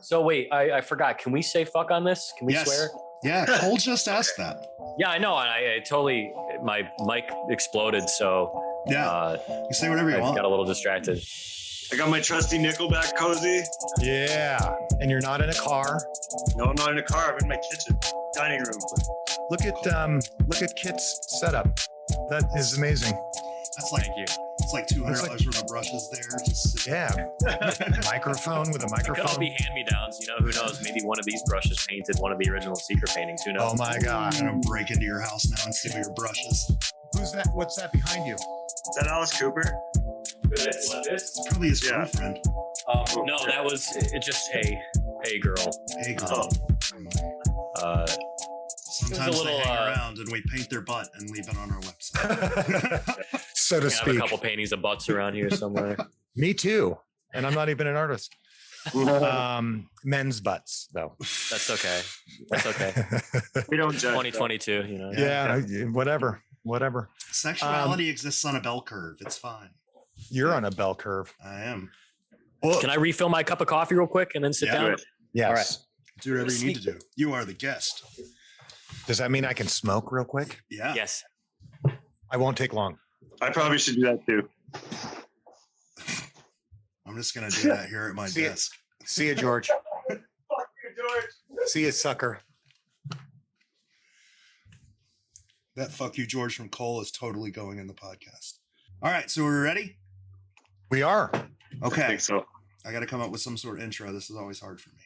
So wait, I forgot. Can we say fuck on this? Can we swear? Yeah, Cole just asked that. Yeah, I know. I totally, my mic exploded. So Yeah, you say whatever you want. I got a little distracted. I got my trusty Nickelback cozy. Yeah, and you're not in a car. No, I'm not in a car. I'm in my kitchen, dining room. Look at Kit's setup. That is amazing. That's like, Thank you. It's like $200 worth of brushes there. Just Microphone with a It microphone. could all be hand-me-downs. You know, who knows? Maybe one of these brushes painted one of the original Secret paintings. Who knows? Oh my God. I'm gonna break into your house now and steal your brushes. Who's that? What's that behind you? Is that Alice Cooper? It's probably his girlfriend. No, that was just a girl. Hey, girl. Sometimes a little, they hang around and we paint their butt and leave it on our website. So to I have speak. a couple paintings of butts around here somewhere. Me too. And I'm not even an artist. Men's butts, though. That's okay. That's okay. We don't judge. 2022, you know. Yeah, whatever. Sexuality exists on a bell curve. It's fine. You're on a bell curve. I am. Well, Can I refill my cup of coffee real quick and then sit down? yes. All right. Do whatever you need to do. You are the guest. Does that mean I can smoke real quick? Yeah. Yes. I won't take long. I probably should do that too. I'm just gonna do that here at my desk. See you, George. Fuck you, George. See you, sucker. That fuck you, George from Cole is totally going in the podcast. All right, so we're ready? We are. I Okay. think so. I got to come up with some sort of intro. This is always hard for me.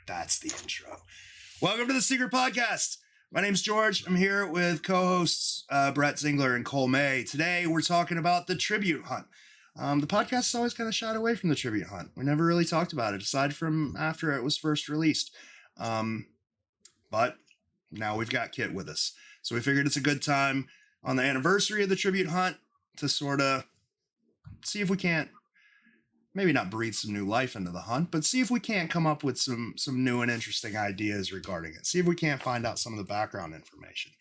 That's the intro. Welcome to the Secret Podcast. My name's George. I'm here with co-hosts Brett Zingler and Cole May. Today, we're talking about the tribute hunt. The podcast has always kind of shied away from the tribute hunt. We never really talked about it, aside from after it was first released. But now we've got Kit with us. So we figured it's a good time on the anniversary of the tribute hunt to sort of see if we can't, maybe not breathe some new life into the hunt, but see if we can't come up with some new and interesting ideas regarding it. See if we can't find out some of the background information.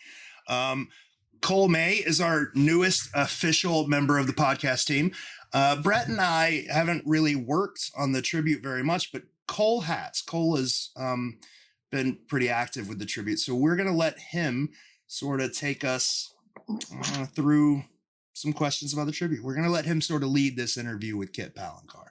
Cole May is our newest official member of the podcast team. Brett and I haven't really worked on the tribute very much, but Cole has. Cole has been pretty active with the tribute. So we're going to let him sort of take us through some questions about the tribute. We're going to let him sort of lead this interview with Kit Palencar.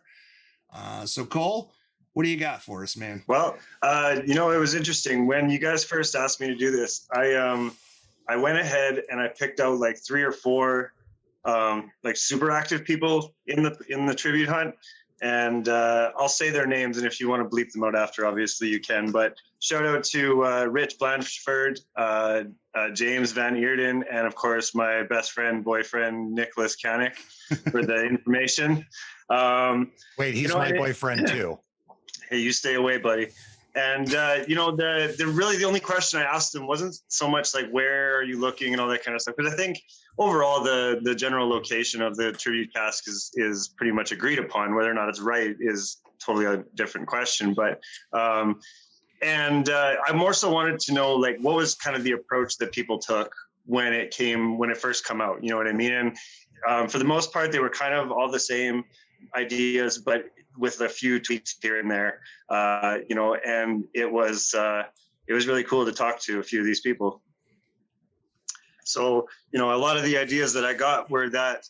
So Cole, what do you got for us, man? Well, it was interesting when you guys first asked me to do this. I went ahead and I picked out like 3 or 4 like super active people in the tribute hunt, and I'll say their names, and if you want to bleep them out after, obviously you can. But shout out to Rich Blanchford, James Van Eerden, and of course my best friend, boyfriend, Nicholas Kanik, for the information. Wait, he's my boyfriend too. Hey, you stay away, buddy. And the only question I asked him wasn't so much like where are you looking and all that kind of stuff, because I think overall the general location of the tribute cask is pretty much agreed upon. Whether or not it's right is totally a different question. But I more so wanted to know like what was kind of the approach that people took when it first come out. You know what I mean? And for the most part, they were kind of all the same ideas, but with a few tweaks here and there, and it was really cool to talk to a few of these people. So, a lot of the ideas that I got were that,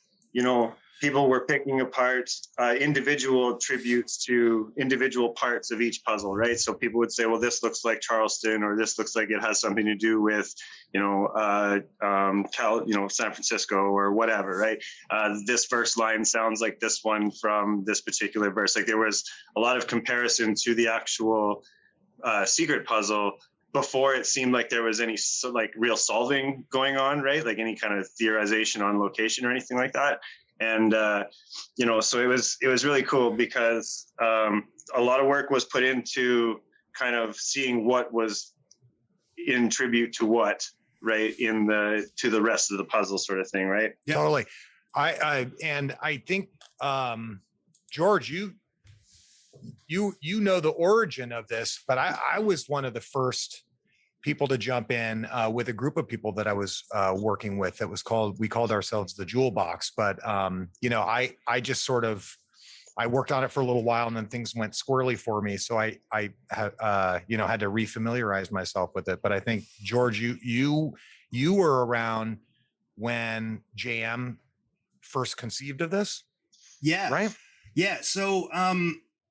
people were picking apart individual tributes to individual parts of each puzzle, right? So people would say, well, this looks like Charleston, or this looks like it has something to do with, San Francisco or whatever, right? This verse line sounds like this one from this particular verse. Like there was a lot of comparison to the actual secret puzzle before it seemed like there was any real solving going on, right? Like any kind of theorization on location or anything like that. And, so it was really cool because a lot of work was put into kind of seeing what was in tribute to what, right, to the rest of the puzzle sort of thing, right? Yeah. Totally. I think, George, you know the origin of this, but I was one of the first people to jump in with a group of people that I was working with. We called ourselves the Jewel Box, but I just sort of I worked on it for a little while and then things went squirrely for me. So I had to refamiliarize myself with it. But I think, George, you were around when JM first conceived of this. Yeah. Right. Yeah. So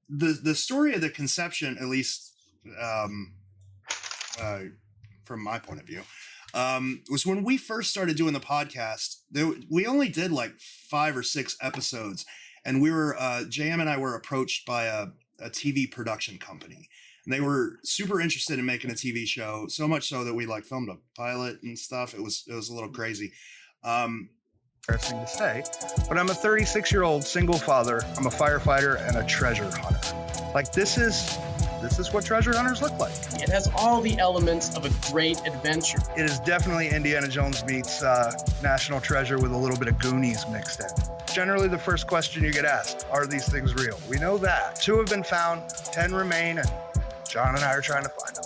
the story of the conception, at least from my point of view, was when we first started doing the podcast. We only did like 5 or 6 episodes, and we were JM and I were approached by a TV production company, and they were super interested in making a TV show. So much so that we like filmed a pilot and stuff. It was a little crazy. Embarrassing to say, but I'm a 36-year-old single father. I'm a firefighter and a treasure hunter. Like this is what treasure hunters look like. It has all the elements of a great adventure. It is definitely Indiana Jones meets National Treasure with a little bit of Goonies mixed in. Generally, the first question you get asked, are these things real? We know that. 2 have been found, 10 remain, and John and I are trying to find them.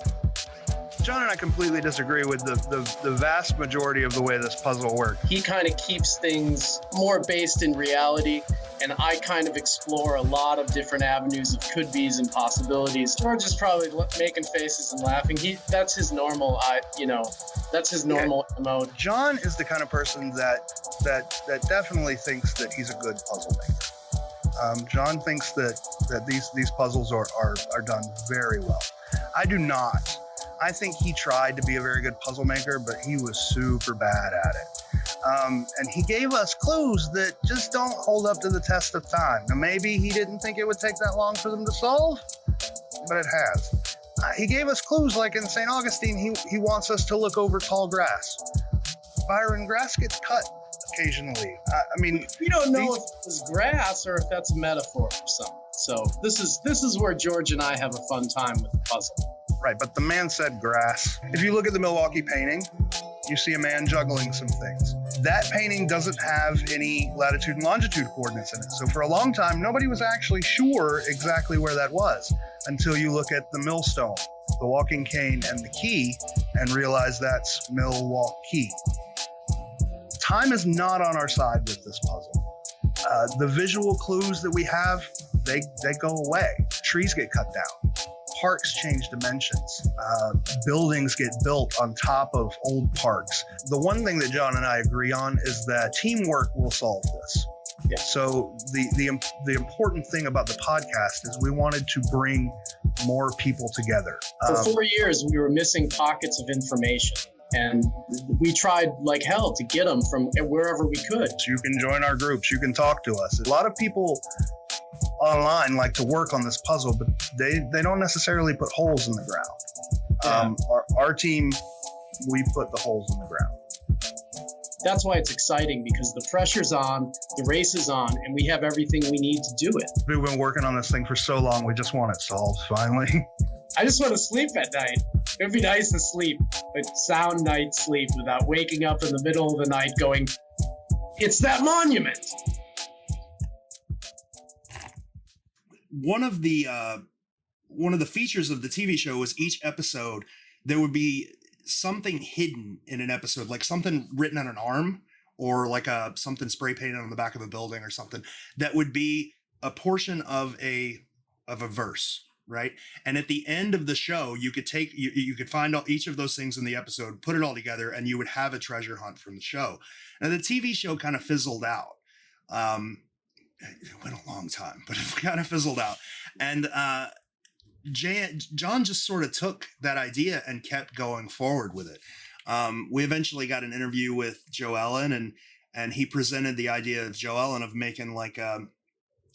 John and I completely disagree with the vast majority of the way this puzzle works. He kind of keeps things more based in reality, and I kind of explore a lot of different avenues of could-bes and possibilities. George is probably making faces and laughing. That's his normal, that's his normal mode. John is the kind of person that definitely thinks that he's a good puzzle maker. John thinks that these puzzles are done very well. I do not. I think he tried to be a very good puzzle maker, but he was super bad at it. And he gave us clues that just don't hold up to the test of time. Now, maybe he didn't think it would take that long for them to solve, but it has. He gave us clues like in St. Augustine, he wants us to look over tall grass. Byron, grass gets cut occasionally. We don't know if it's grass or if that's a metaphor for something. So this is where George and I have a fun time with the puzzle. Right, but the man said grass. If you look at the Milwaukee painting, you see a man juggling some things. That painting doesn't have any latitude and longitude coordinates in it. So for a long time, nobody was actually sure exactly where that was until you look at the millstone, the walking cane, and the key and realize that's Milwaukee. Time is not on our side with this puzzle. The visual clues that we have, they go away. Trees get cut down. Parks change dimensions. Buildings get built on top of old parks. The one thing that John and I agree on is that teamwork will solve this. Yeah. So the important thing about the podcast is we wanted to bring more people together. For 4 years, we were missing pockets of information. And we tried like hell to get them from wherever we could. So you can join our groups. You can talk to us. A lot of people online like to work on this puzzle, but they don't necessarily put holes in the ground. Our team, we put the holes in the ground. That's why it's exciting, because the pressure's on, the race is on, and we have everything we need to do it. We've been working on this thing for so long, we just want it solved finally. I just want to sleep at night. It'd be nice to sleep, a sound night sleep, without waking up in the middle of the night going, it's that monument. One of the features of the TV show was each episode there would be something hidden in an episode, like something written on an arm, or like something spray painted on the back of a building or something that would be a portion of a verse, right? And at the end of the show, you could you could find each of those things in the episode, put it all together, and you would have a treasure hunt from the show. Now the TV show kind of fizzled out. It went a long time, but it kind of fizzled out. And John just sort of took that idea and kept going forward with it. We eventually got an interview with Joe Ellen, and he presented the idea of Joe Ellen of making like a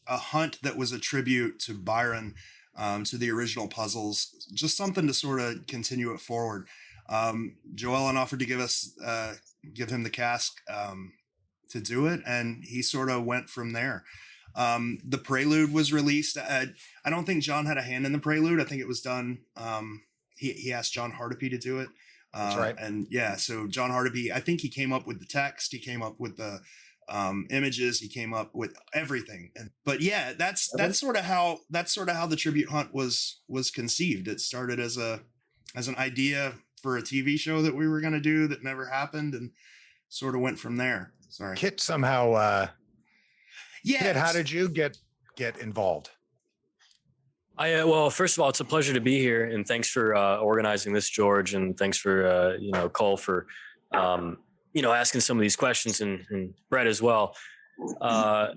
hunt that was a tribute to Byron, to the original puzzles, just something to sort of continue it forward. Joe Ellen offered to give him the cask to do it, and he sort of went from there. The Prelude was released. I don't think John had a hand in the Prelude. I think it was done. He asked John Hardepy to do it. That's right. And yeah, so John Hardepy, I think he came up with the text. He came up with the images. He came up with everything. But yeah, that's sort of how the tribute hunt was conceived. It started as an idea for a TV show that we were going to do that never happened, and sort of went from there. Sorry. Kit somehow, yeah. Kit, how did you get get involved? Well, first of all, it's a pleasure to be here, and thanks for organizing this, George, and thanks for Cole for asking some of these questions, and Brett as well. I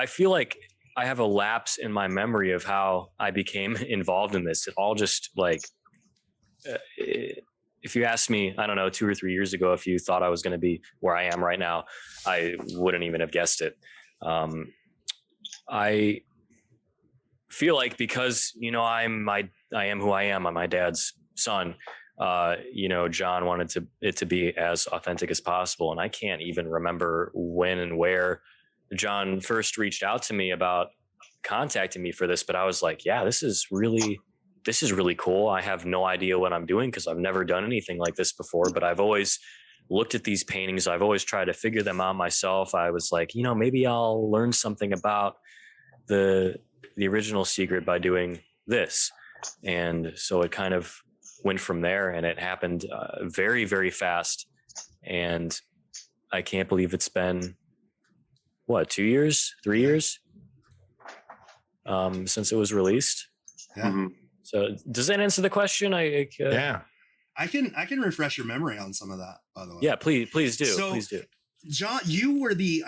feel like I have a lapse in my memory of how I became involved in this. It all just if you asked me, I don't know, 2 or 3 years ago, if you thought I was going to be where I am right now, I wouldn't even have guessed it. I feel like because, I am who I am. I'm my dad's son. John wanted it to be as authentic as possible. And I can't even remember when and where John first reached out to me about contacting me for this, but I was like, yeah, this is really cool. I have no idea what I'm doing because I've never done anything like this before, but I've always looked at these paintings. I've always tried to figure them out myself. I was like, maybe I'll learn something about the original secret by doing this. And so it kind of went from there, and it happened very, very fast. And I can't believe it's been 2 years, 3 years since it was released. Yeah. Mm-hmm. So does that answer the question? Yeah. I can refresh your memory on some of that, by the way. Yeah, please do. So, Please do. John, you were the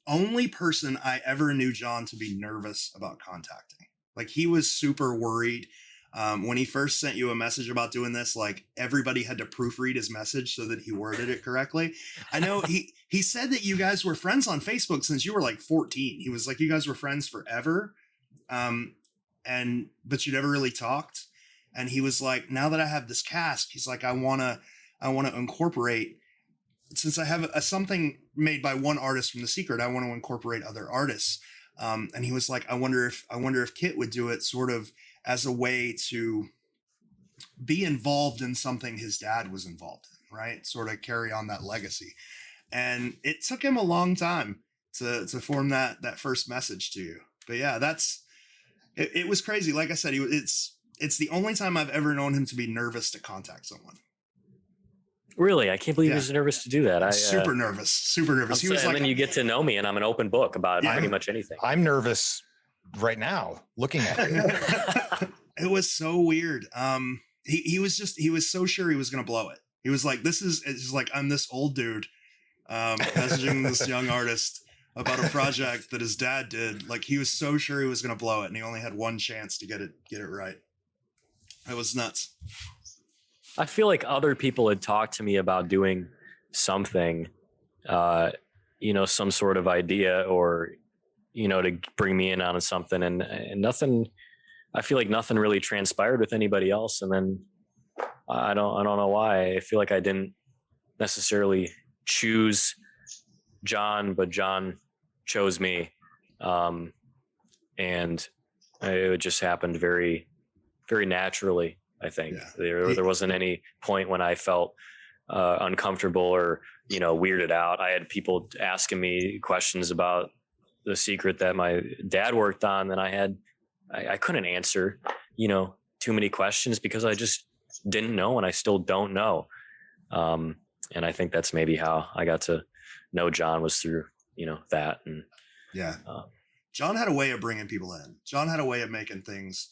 only person I ever knew John to be nervous about contacting. Like, he was super worried. When he first sent you a message about doing this, like, everybody had to proofread his message so that he worded it correctly. I know he said that you guys were friends on Facebook since you were like 14. He was like, you guys were friends forever. But you never really talked. And he was like, now that I have this cast, he's like, I want to incorporate, since I have something made by one artist from The Secret, I want to incorporate other artists. And he was like, I wonder if Kit would do it sort of as a way to be involved in something his dad was involved in, right? Sort of carry on that legacy. And it took him a long time to form that first message to you. But yeah, it was crazy. Like I said, it's the only time I've ever known him to be nervous to contact someone. Really? I can't believe he was nervous to do that. Super nervous. He was and then you get to know me, and I'm an open book about pretty much anything. I'm nervous right now looking at it. It was so weird. He was so sure he was going to blow it. He was like, it's like, I'm this old dude messaging this young artist about a project that his dad did. Like, he was so sure he was going to blow it, and he only had one chance to get it right. It was nuts. I feel like other people had talked to me about doing something, some sort of idea, or, to bring me in on something, and nothing. I feel like nothing really transpired with anybody else. And then I don't know why. I feel like I didn't necessarily choose John, but John chose me. And it just happened very, very naturally. I think there wasn't any point when I felt uncomfortable or, weirded out. I had people asking me questions about The Secret that my dad worked on, and I couldn't answer, too many questions because I just didn't know, and I still don't know. And I think that's maybe how I got to know John, was through, that. And John had a way of bringing people in. John had a way of making things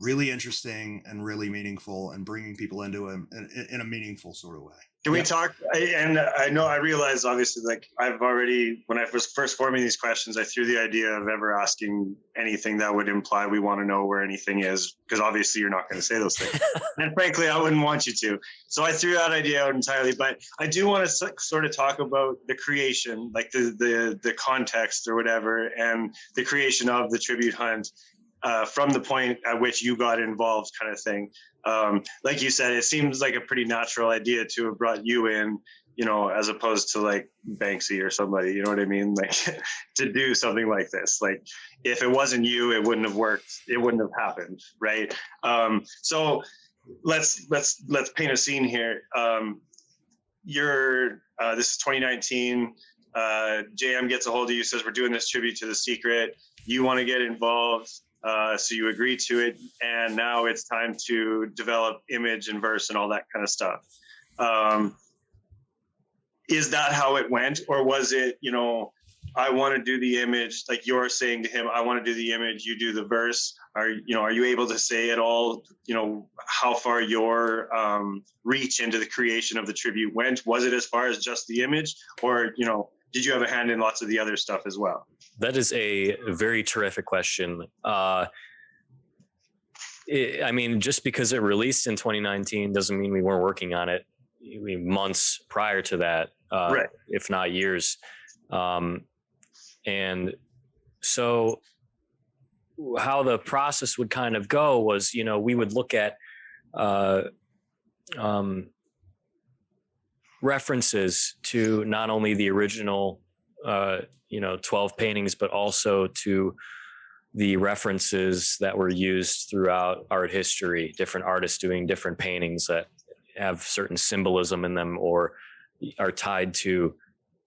really interesting and really meaningful, and bringing people into him in a meaningful sort of way. Can we talk? I realize, obviously, like, when I was first forming these questions, I threw the idea of ever asking anything that would imply we want to know where anything is, because obviously you're not going to say those things. And frankly, I wouldn't want you to. So I threw that idea out entirely. But I do want to sort of talk about the creation, like the context or whatever, and the creation of the tribute hunt. From the point at which you got involved, kind of thing. Like you said, it seems like a pretty natural idea to have brought you in, as opposed to like Banksy or somebody, you know what I mean? Like, to do something like this. Like, if it wasn't you, it wouldn't have worked. It wouldn't have happened, right? So let's paint a scene here. This is 2019. JM gets a hold of you, says, we're doing this tribute to The Secret. You want to get involved. So you agree to it, and now it's time to develop image and verse and all that kind of stuff. Is that how it went, or was it, I want to do the image, like you're saying to him, I want to do the image, you do the verse. Are you able to say at all, how far your reach into the creation of the tribute went? Was it as far as just the image, or, did you have a hand in lots of the other stuff as well? That is a very terrific question. Just because it released in 2019 doesn't mean we weren't working on it months prior to that, Right. if not years. And so how the process would kind of go was, we would look at references to not only the original 12 paintings, but also to the references that were used throughout art history, different artists doing different paintings that have certain symbolism in them or are tied to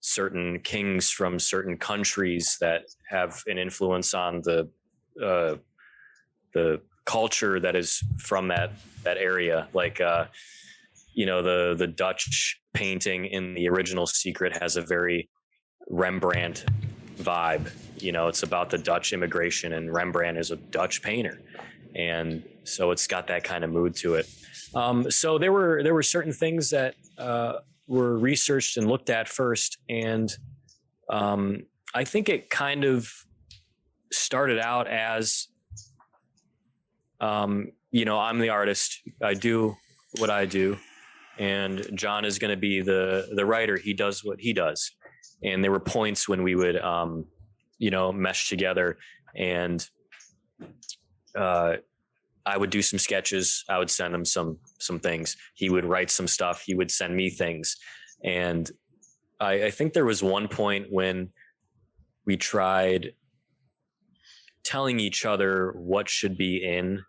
certain kings from certain countries that have an influence on the culture that is from that area. Like, the Dutch painting in the original Secret has a very Rembrandt vibe. It's about the Dutch immigration, and Rembrandt is a Dutch painter. And so it's got that kind of mood to it. So there were certain things that were researched and looked at first. And I think it kind of started out as, I'm the artist. I do what I do. And John is going to be the writer. He does what he does. And there were points when we would, mesh together, and I would do some sketches. I would send him some things. He would write some stuff. He would send me things. And I think there was one point when we tried telling each other what should be in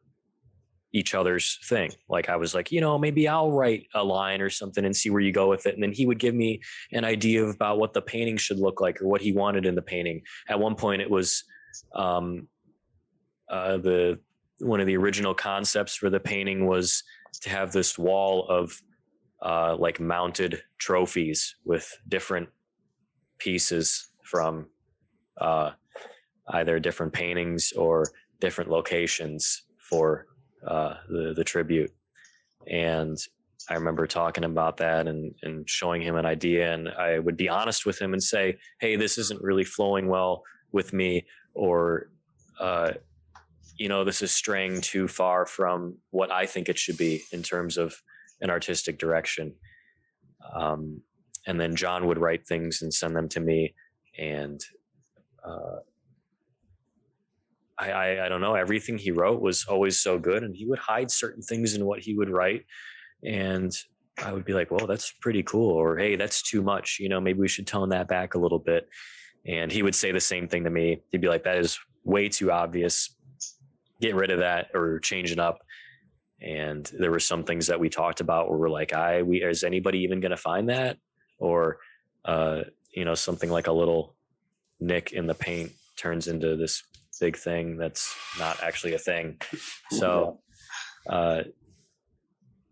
each other's thing. Like, I was like, maybe I'll write a line or something and see where you go with it. And then he would give me an idea about what the painting should look like or what he wanted in the painting. At one point it was one of the original concepts for the painting was to have this wall of like mounted trophies with different pieces from either different paintings or different locations for the tribute. And I remember talking about that and showing him an idea, and I would be honest with him and say, hey, this isn't really flowing well with me, or this is straying too far from what I think it should be in terms of an artistic direction. And then John would write things and send them to me, and I don't know, everything he wrote was always so good, and he would hide certain things in what he would write. And I would be like, well, that's pretty cool. Or, hey, that's too much. Maybe we should tone that back a little bit. And he would say the same thing to me. He'd be like, that is way too obvious. Get rid of that or change it up. And there were some things that we talked about where we're like, is anybody even going to find that? Or, something like a little nick in the paint turns into this big thing that's not actually a thing. So I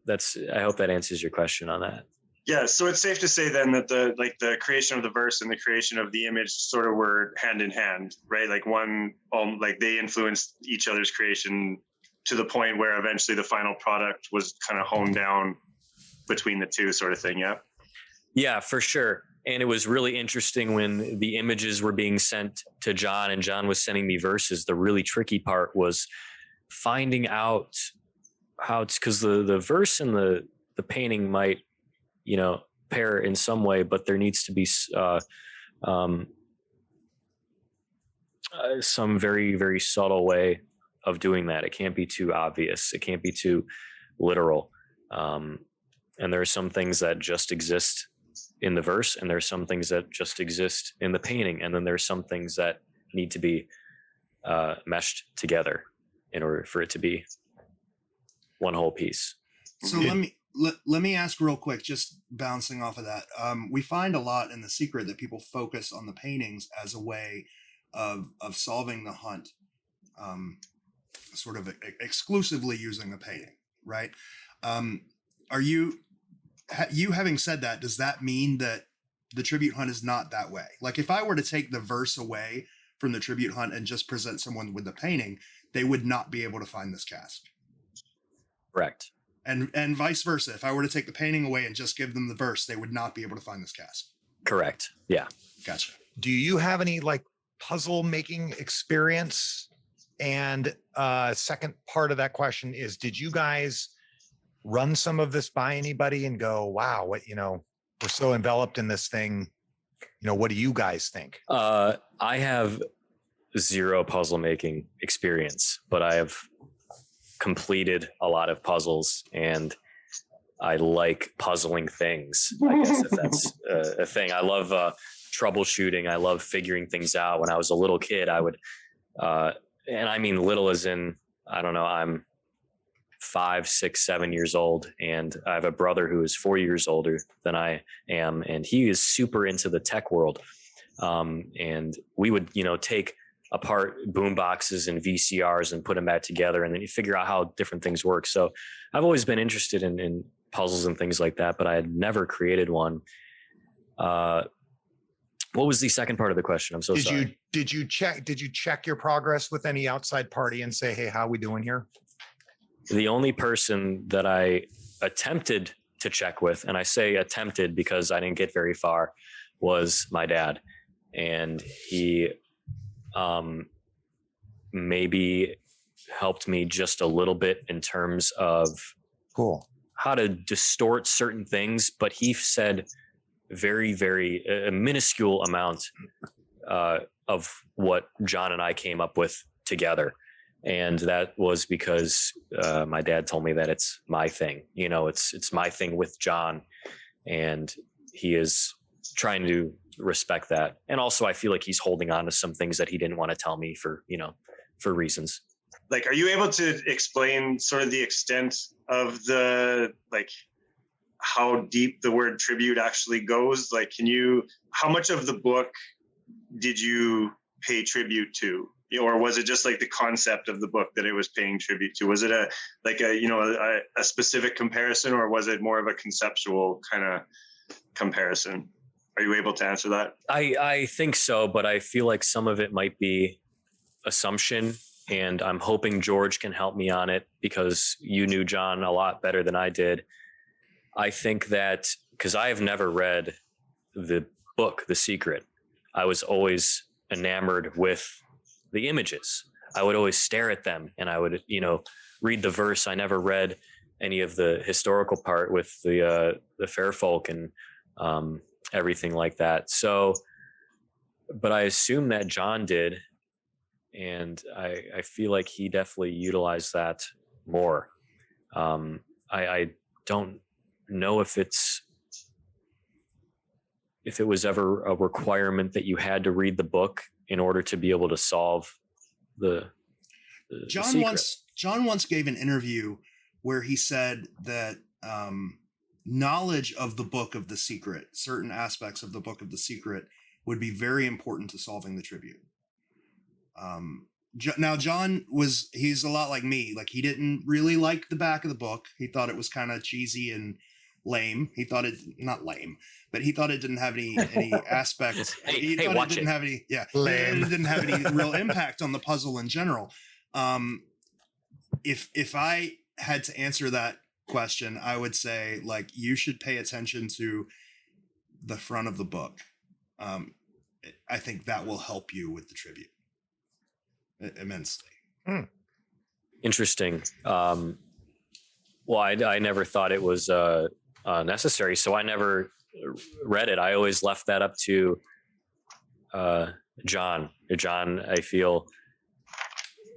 hope that answers your question on that. Yeah, so it's safe to say then that the creation of the verse and the creation of the image sort of were hand in hand, right? Like they influenced each other's creation to the point where eventually the final product was kind of honed down between the two, sort of thing. Yeah. Yeah, for sure. And it was really interesting when the images were being sent to John and John was sending me verses. The really tricky part was finding out how it's, because the verse and the painting might, pair in some way, but there needs to be some very, very subtle way of doing that. It can't be too obvious. It can't be too literal. And there are some things that just exist in the verse, and there's some things that just exist in the painting, and then there's some things that need to be meshed together in order for it to be one whole piece. So let me ask real quick, just bouncing off of that. We find a lot in The Secret that people focus on the paintings as a way of solving the hunt, sort of exclusively using the painting, right? Are you having said that, does that mean that the tribute hunt is not that way. Like if I were to take the verse away from the tribute hunt and just present someone with the painting, they would not be able to find this cask. Correct. And vice versa. If I were to take the painting away and just give them the verse, they would not be able to find this cask. Correct. Yeah. Gotcha. Do you have any like puzzle making experience? And second part of that question is, did you guys run some of this by anybody and go, wow, what, we're so enveloped in this thing. What do you guys think? I have zero puzzle making experience, but I have completed a lot of puzzles and I like puzzling things, I guess, if that's a thing. I love troubleshooting. I love figuring things out. When I was a little kid, I would, and I mean little as in, I don't know, I'm 5, 6, 7 years old, and I have a brother who is 4 years older than I am, and he is super into the tech world. And we would, take apart boom boxes and VCRs and put them back together, and then you figure out how different things work. So I've always been interested in puzzles and things like that, but I had never created one. What was the second part of the question? I'm so sorry. Did you check your progress with any outside party and say, hey, how we doing here? The only person that I attempted to check with, and I say attempted because I didn't get very far, was my dad. And he maybe helped me just a little bit in terms of how to distort certain things, but he said very, very a minuscule amount of what John and I came up with together. And that was because my dad told me that it's my thing. It's my thing with John, and he is trying to respect that. And also I feel like he's holding on to some things that he didn't want to tell me for reasons. Like, are you able to explain sort of the extent of how deep the word tribute actually goes? Like, how much of the book did you pay tribute to? Or was it just like the concept of the book that it was paying tribute to? Was it a specific comparison, or was it more of a conceptual kind of comparison? Are you able to answer that? I think so, but I feel like some of it might be assumption, and I'm hoping George can help me on it because you knew John a lot better than I did. I think that because I have never read the book, The Secret, I was always enamored with the images. I would always stare at them, and I would, read the verse. I never read any of the historical part with the fair folk and everything like that. So, but I assume that John did, and I feel like he definitely utilized that more. I don't know if it was ever a requirement that you had to read the book in order to be able to solve the John once gave an interview where he said that knowledge of the book of The Secret, certain aspects of the book of The Secret, would be very important to solving the tribute. Now John he's a lot like me. Like, he didn't really like the back of the book. He thought it was kind of cheesy and lame. He thought it not lame, but he thought it didn't have any aspects. He thought it didn't have any. Yeah, lame. It didn't have any real impact on the puzzle in general. If I had to answer that question, I would say, like, you should pay attention to the front of the book. I think that will help you with the tribute immensely. Interesting. Well, I never thought it was necessary, so I never read it. I always left that up to John. John, I feel,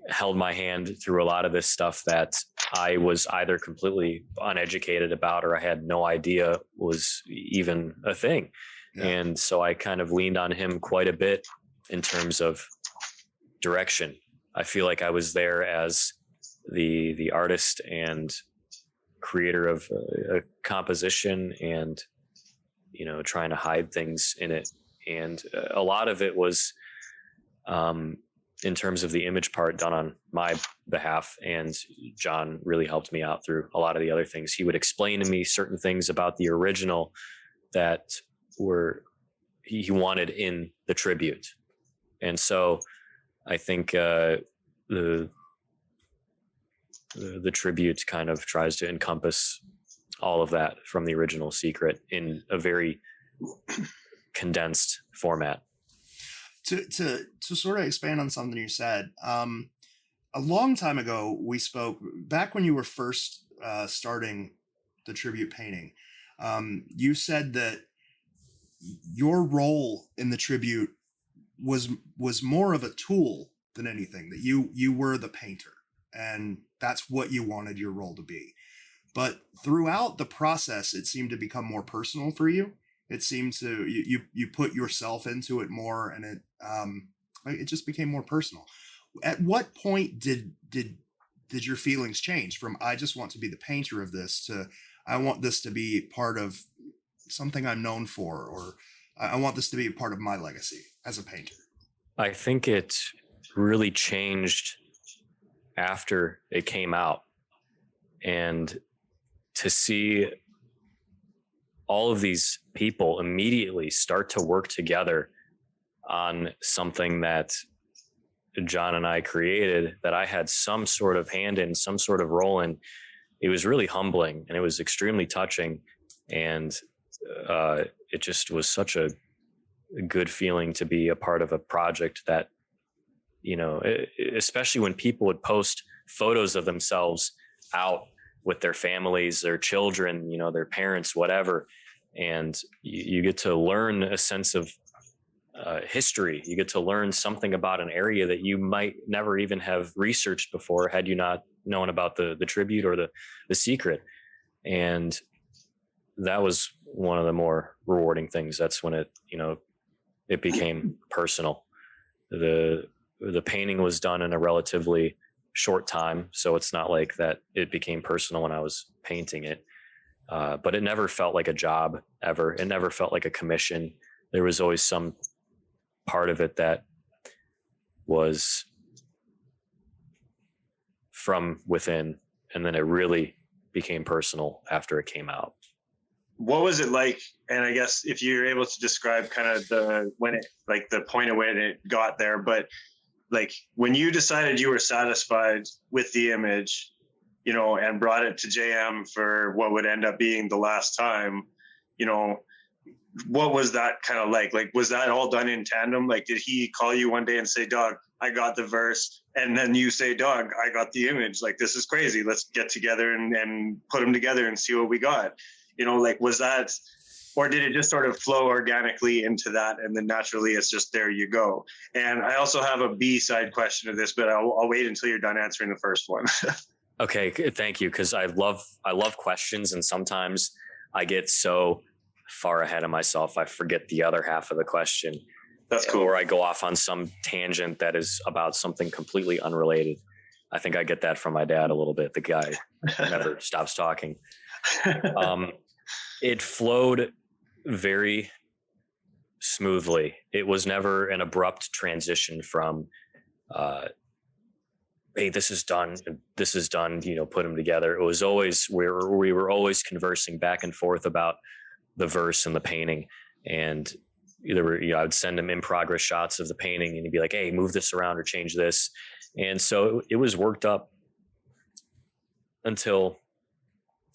held my hand through a lot of this stuff that I was either completely uneducated about or I had no idea was even a thing. Yeah. And so I kind of leaned on him quite a bit in terms of direction. I feel like I was there as the artist and creator of a composition and, trying to hide things in it. And a lot of it was, in terms of the image part, done on my behalf. And John really helped me out through a lot of the other things. He would explain to me certain things about the original that were he wanted in the tribute. And so I think the tribute kind of tries to encompass all of that from the original Secret in a very condensed format. To sort of expand on something you said, a long time ago we spoke back when you were first starting the tribute painting. You said that your role in the tribute was more of a tool than anything, that you were the painter and that's what you wanted your role to be. But throughout the process, it seemed to become more personal for you. It seemed to you put yourself into it more, and it just became more personal. At what point did your feelings change from I just want to be the painter of this to I want this to be part of something I'm known for, or I want this to be a part of my legacy as a painter? I think it really changed after it came out, and to see all of these people immediately start to work together on something that John and I created, that I had some sort of hand in, some sort of role in, it was really humbling and it was extremely touching. And it just was such a good feeling to be a part of a project that, you know, especially when people would post photos of themselves out with their families, their children, you know, their parents, whatever. And you get to learn a sense of history. You get to learn something about an area that you might never even have researched before had you not known about the tribute or the Secret. And that was one of the more rewarding things. That's when it became personal. The painting was done in a relatively short time, so it's not like that it became personal when I was painting it. But it never felt like a job ever. It never felt like a commission. There was always some part of it that was from within, and then it really became personal after it came out. What was it like? And I guess if you're able to describe kind of the point of when it got there, but like when you decided you were satisfied with the image, you know, and brought it to JM for what would end up being the last time, you know, what was that kind of like? Like, was that all done in tandem? Like, did he call you one day and say, "Doug, I got the verse," and then you say, "Doug, I got the image. Like, this is crazy. Let's get together and put them together and see what we got." You know, like, was that, or did it just sort of flow organically into that, and then naturally it's just there you go? And I also have a B-side question to this, but I'll wait until you're done answering the first one. Okay, thank you, because I love questions, and sometimes I get so far ahead of myself I forget the other half of the question. That's cool. Or I go off on some tangent that is about something completely unrelated. I think I get that from my dad a little bit. The guy never stops talking. It flowed very smoothly. It was never an abrupt transition from hey, this is done, you know, put them together. It was always, we were always conversing back and forth about the verse and the painting. And I would send him in progress shots of the painting, and he'd be like, "Hey, move this around or change this." And so it was worked up until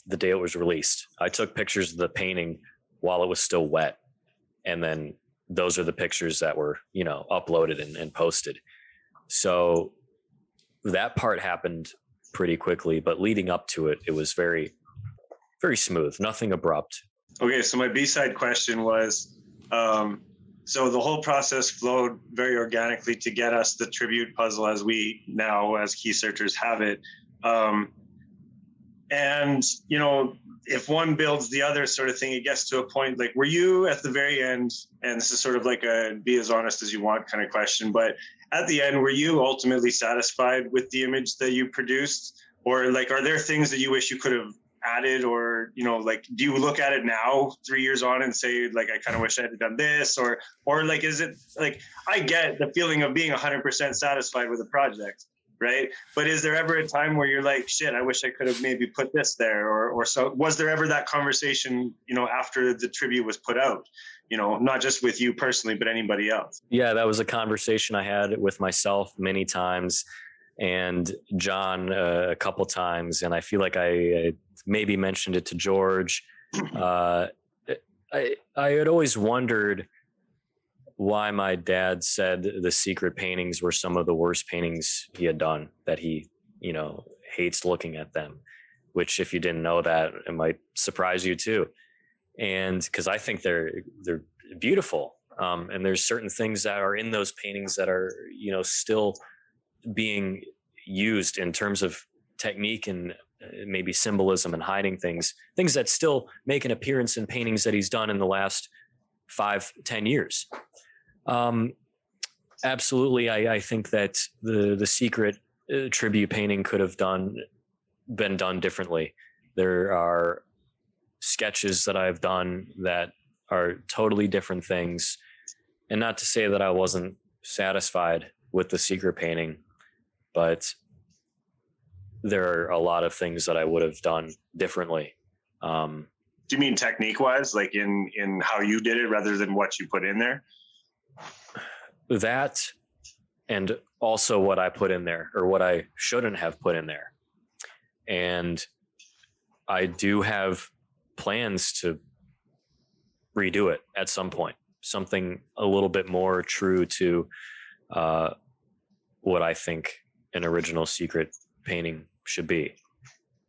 the day it was released. I took pictures of the painting while it was still wet. And then those are the pictures that were, you know, uploaded and posted. So that part happened pretty quickly, but leading up to it, it was very, very smooth, nothing abrupt. Okay, so my B-side question was, so the whole process flowed very organically to get us the tribute puzzle as we now, as key searchers, have it. And, you know, if one builds the other sort of thing, it gets to a point, like, were you at the very end, and this is sort of like a be as honest as you want kind of question, but at the end, were you ultimately satisfied with the image that you produced? Or like, are there things that you wish you could have added, or, you know, like, do you look at it now 3 years on and say, like, I kind of wish I had done this, or like, is it like, I get the feeling of being 100% satisfied with a project, right? But is there ever a time where you're like, shit, I wish I could have maybe put this there, or so? Was there ever that conversation, you know, after the tribute was put out, not just with you personally, but anybody else? Yeah, that was a conversation I had with myself many times, and John a couple times, and I feel like I maybe mentioned it to George. I had always wondered why my dad said the secret paintings were some of the worst paintings he had done, that he, hates looking at them, which if you didn't know that, it might surprise you too. And because I think they're beautiful. And there's certain things that are in those paintings that are, still being used in terms of technique and maybe symbolism and hiding things that still make an appearance in paintings that he's done in the last 5-10 years. Absolutely. I think that the secret tribute painting could have been done differently. There are sketches that I've done that are totally different things. And not to say that I wasn't satisfied with the secret painting, but there are a lot of things that I would have done differently. Do you mean technique wise, like in how you did it rather than what you put in there? That, and also what I put in there or what I shouldn't have put in there. And I do have plans to redo it at some point, something a little bit more true to what I think an original secret painting should be.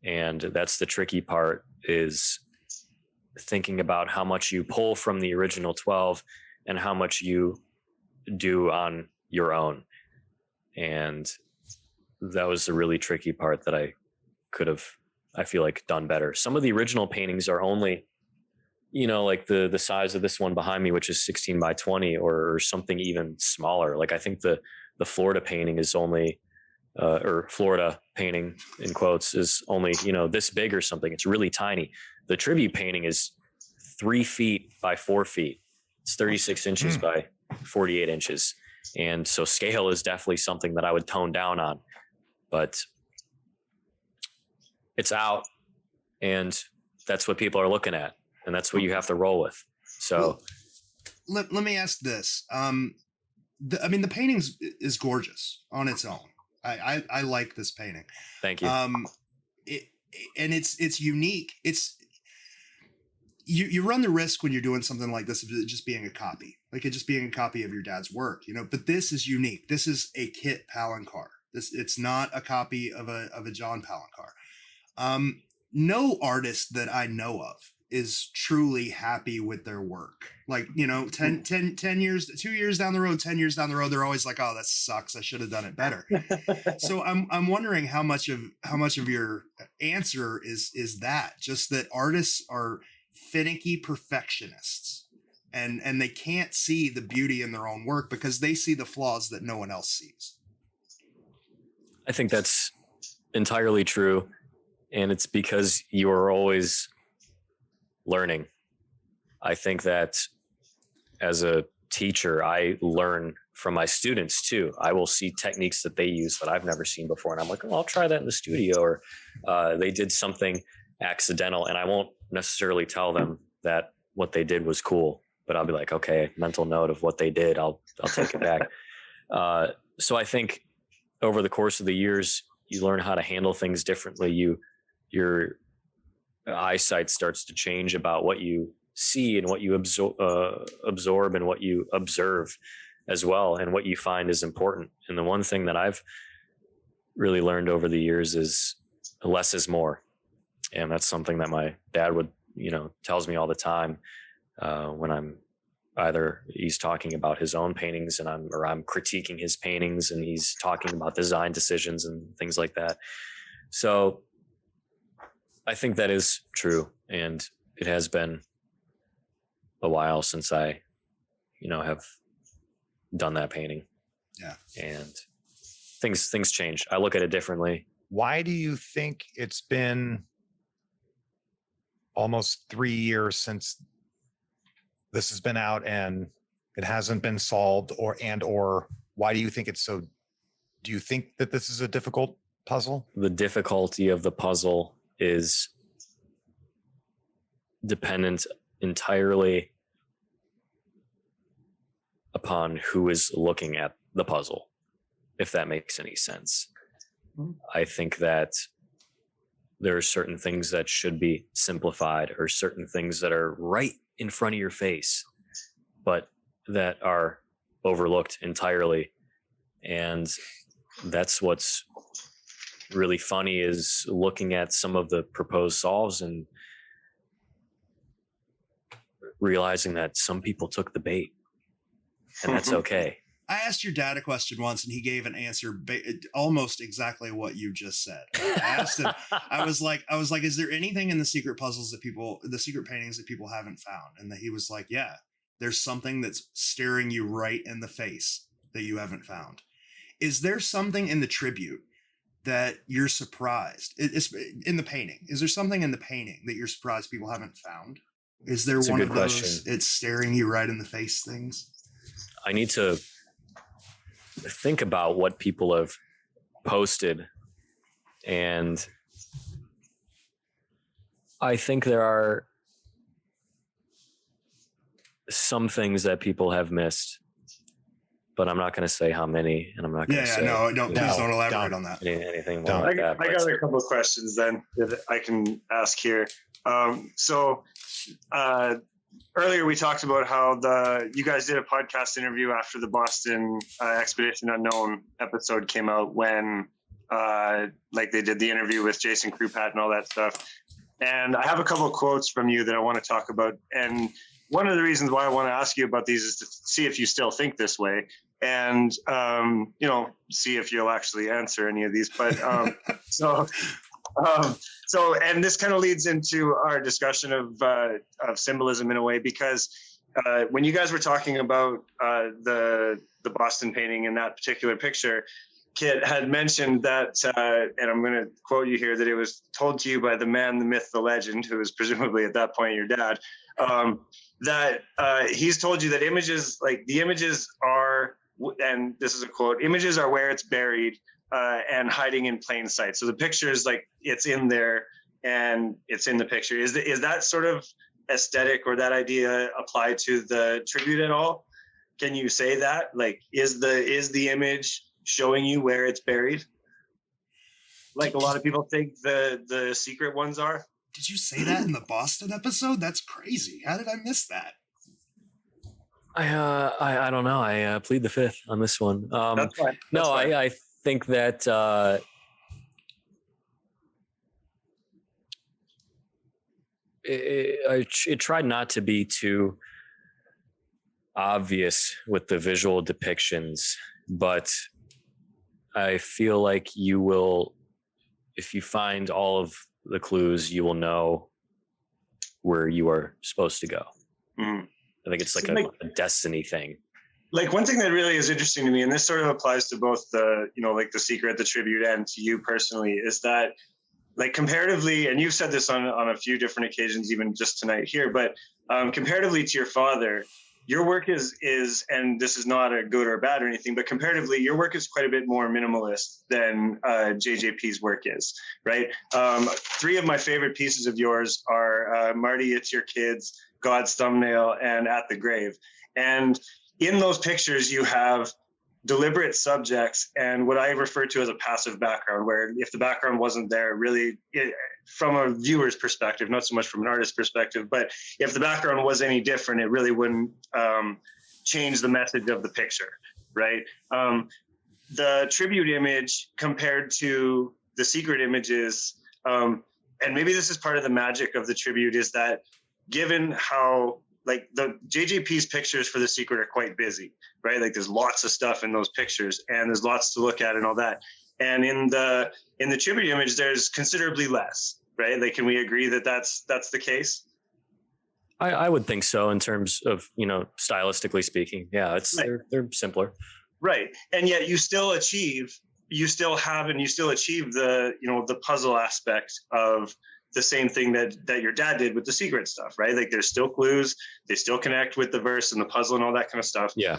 And that's the tricky part, is thinking about how much you pull from the original 12 and how much you do on your own. And that was the really tricky part that I could have, I feel like, done better. Some of the original paintings are only, like the size of this one behind me, which is 16 by 20 or something even smaller. Like I think the Florida painting is only, or Florida painting in quotes is only, this big or something. It's really tiny. The tribute painting is 3 feet by 4 feet. It's 36 inches by 48 inches. And so scale is definitely something that I would tone down on, but it's out and that's what people are looking at. And that's what you have to roll with. So let me ask this. The painting is gorgeous on its own. I like this painting. Thank you. It's unique. You run the risk when you're doing something like this of it just being a copy, like it just being a copy of your dad's work, but this is unique. This is a Kit Palencar. It's not a copy of a John Palencar. No artist that I know of is truly happy with their work. Like, 10 years, 2 years down the road, 10 years down the road, they're always like, oh, that sucks. I should have done it better. So I'm wondering how much of your answer is that just that artists are finicky perfectionists and they can't see the beauty in their own work because they see the flaws that no one else sees. I think that's entirely true. And it's because you are always learning. I think that as a teacher, I learn from my students too. I will see techniques that they use that I've never seen before. And I'm like, oh, I'll try that in the studio. Or they did something accidental and I won't necessarily tell them that what they did was cool, but I'll be like, okay, mental note of what they did. I'll take it back. So I think over the course of the years, you learn how to handle things differently. Your eyesight starts to change about what you see and what you absorb and what you observe as well, and what you find is important. And the one thing that I've really learned over the years is less is more. And that's something that my dad would, tells me all the time when I'm either he's talking about his own paintings and I'm critiquing his paintings and he's talking about design decisions and things like that. So I think that is true. And it has been a while since I, have done that painting. Yeah. And things change. I look at it differently. Why do you think it's been almost 3 years since this has been out and it hasn't been solved, or why do you think it's so? Do you think that this is a difficult puzzle? The difficulty of the puzzle is dependent entirely upon who is looking at the puzzle, if that makes any sense. I think that there are certain things that should be simplified, or certain things that are right in front of your face, but that are overlooked entirely. And that's what's really funny, is looking at some of the proposed solves and realizing that some people took the bait, and that's okay. I asked your dad a question once, and he gave an answer almost exactly what you just said. I asked him, I was like, is there anything in the secret puzzles the secret paintings that people haven't found? And he was like, yeah, there's something that's staring you right in the face that you haven't found. Is there something in the tribute that you're surprised? It's in the painting. Is there something in the painting that you're surprised people haven't found? Is there one of those it's staring you right in the face things? I need to think about what people have posted, and I think there are some things that people have missed, but I'm not going to say how many, and I'm not going to say. Please don't elaborate on that. Anything more like that. I got a couple of questions then that I can ask here. Earlier we talked about how you guys did a podcast interview after the Boston Expedition Unknown episode came out, when they did the interview with Jason Krupat and all that stuff. And I have a couple of quotes from you that I want to talk about. And one of the reasons why I want to ask you about these is to see if you still think this way, and see if you'll actually answer any of these. But so, and this kind of leads into our discussion of symbolism in a way, because when you guys were talking about the Boston painting in that particular picture, Kit had mentioned that, and I'm going to quote you here, that it was told to you by the man, the myth, the legend, who was presumably at that point your dad, that he's told you that images, like the images are, and this is a quote, images are where it's buried and hiding in plain sight. So the picture is like, it's in there and it's in the picture. Is that sort of aesthetic, or that idea applied to the tribute at all? Can you say that? Like, is the image showing you where it's buried, like a lot of people think the secret ones are? Did you say that in the Boston episode? That's crazy. How did I miss that? I don't know. I plead the fifth on this one. That's fine. No, I think that it tried not to be too obvious with the visual depictions, but I feel like you will, if you find all of the clues, you will know where you are supposed to go. Mm. I think it's like a destiny thing. Like, one thing that really is interesting to me, and this sort of applies to both the, like the secret, the tribute, and to you personally, is that, like, comparatively, and you've said this on a few different occasions, even just tonight here, but comparatively to your father, your work is, and this is not a good or bad or anything, but comparatively, your work is quite a bit more minimalist than JJP's work is, right? Three of my favorite pieces of yours are Marty, It's Your Kids, God's Thumbnail, and At the Grave. And in those pictures, you have deliberate subjects and what I refer to as a passive background, where if the background wasn't there, really, from a viewer's perspective, not so much from an artist's perspective, but if the background was any different, it really wouldn't change the message of the picture, right? The tribute image compared to the secret images, and maybe this is part of the magic of the tribute, is that given how, like, the JJP's pictures for the secret are quite busy, right? Like, there's lots of stuff in those pictures and there's lots to look at and all that. And in the tribute image, there's considerably less, right? Like, can we agree that that's the case? I would think so, in terms of, stylistically speaking. Yeah, it's right. They're simpler. Right. And yet you still achieve the, the puzzle aspect of the same thing that your dad did with the secret stuff, right? Like, there's still clues, they still connect with the verse and the puzzle and all that kind of stuff. Yeah.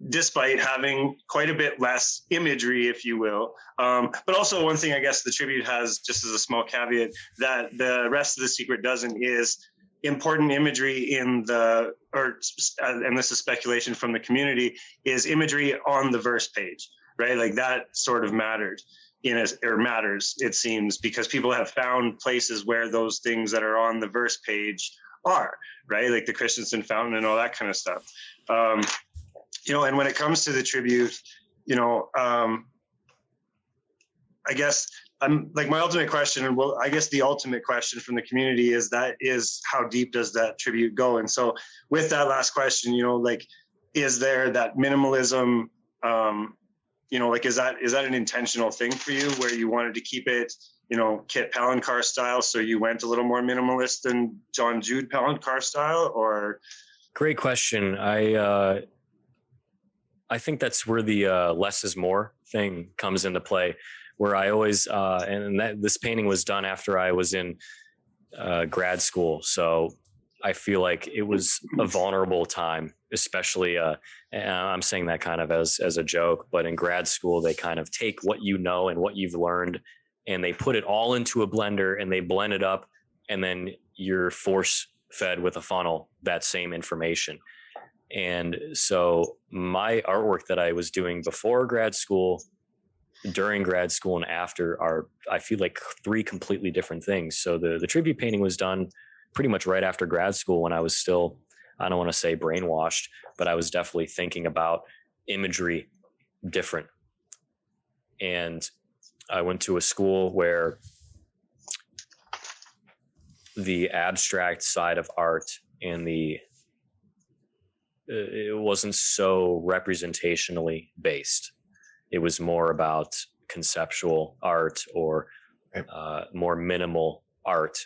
Despite having quite a bit less imagery, if you will. But also, one thing I guess the tribute has, just as a small caveat, that the rest of the secret doesn't, is important imagery in the, and this is speculation from the community, is imagery on the verse page, right? Like that sort of matters, it seems, because people have found places where those things that are on the verse page are, right? Like the Christensen fountain and all that kind of stuff. And when it comes to the tribute, I guess my ultimate question, and I guess the ultimate question from the community is how deep does that tribute go? And so with that last question, is there that minimalism, is that an intentional thing for you where you wanted to keep it, Kit Palencar style, so you went a little more minimalist than John Jude Palencar style, or? Great question. I think that's where the less is more thing comes into play, where I always, this painting was done after I was in grad school. So I feel like it was a vulnerable time, especially, and I'm saying that kind of as a joke, but in grad school, they kind of take what you know and what you've learned and they put it all into a blender and they blend it up, and then you're force fed with a funnel that same information. And so my artwork that I was doing before grad school, during grad school, and after are, I feel like, three completely different things. So the tribute painting was done pretty much right after grad school, when I was still, I don't want to say brainwashed, but I was definitely thinking about imagery different. And I went to a school where the abstract side of art and it wasn't so representationally based. It was more about conceptual art or more minimal art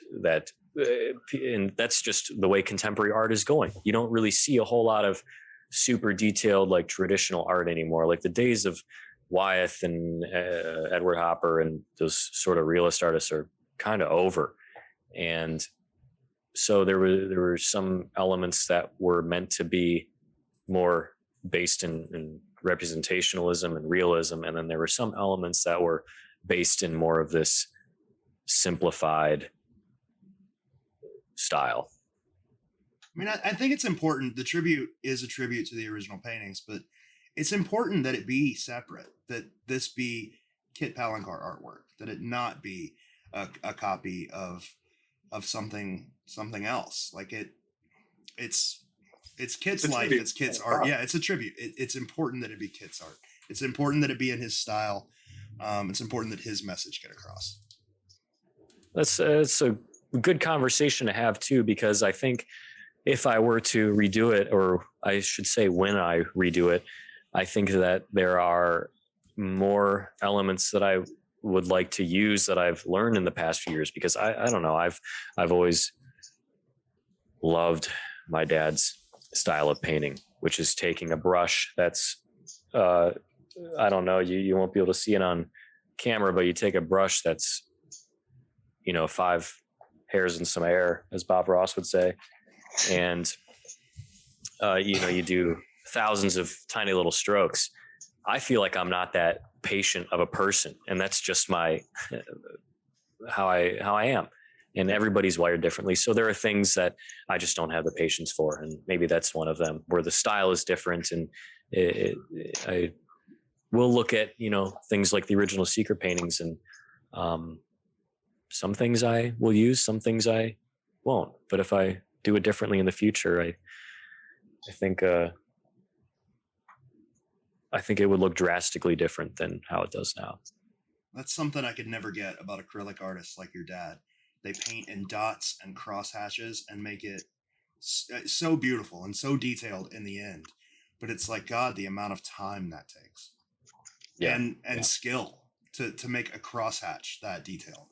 and that's just the way contemporary art is going. You don't really see a whole lot of super detailed, like traditional art anymore. Like the days of Wyeth and Edward Hopper and those sort of realist artists are kind of over. And so there were some elements that were meant to be more based in representationalism and realism. And then there were some elements that were based in more of this simplified style. I mean, I think it's important. The tribute is a tribute to the original paintings, but it's important that it be separate, that this be Kit Palencar artwork, that it not be a copy of something else. Like it's Kit's life, it's Kit's art. Yeah, it's a tribute. It's important that it be Kit's art. It's important that it be in his style. It's important that his message get across. It's a good conversation to have too, because I think if I were to redo it, or I should say when I redo it, I think that there are more elements that I would like to use that I've learned in the past few years, because I don't know, I've always loved my dad's style of painting, which is taking a brush that's I don't know, you won't be able to see it on camera, but you take a brush that's 5 hairs in some air, as Bob Ross would say, and you do thousands of tiny little strokes. I feel like I'm not that patient of a person, and that's just my how I am. And everybody's wired differently. So there are things that I just don't have the patience for. And maybe that's one of them, where the style is different. And I will look at, things like the original Secret paintings, and some things I will use, some things I won't. But if I do it differently in the future, I think it would look drastically different than how it does now. That's something I could never get about acrylic artists like your dad. They paint in dots and cross hatches and make it so beautiful and so detailed in the end. But it's like, God, the amount of time that takes. Yeah. And skill to make a crosshatch that detailed.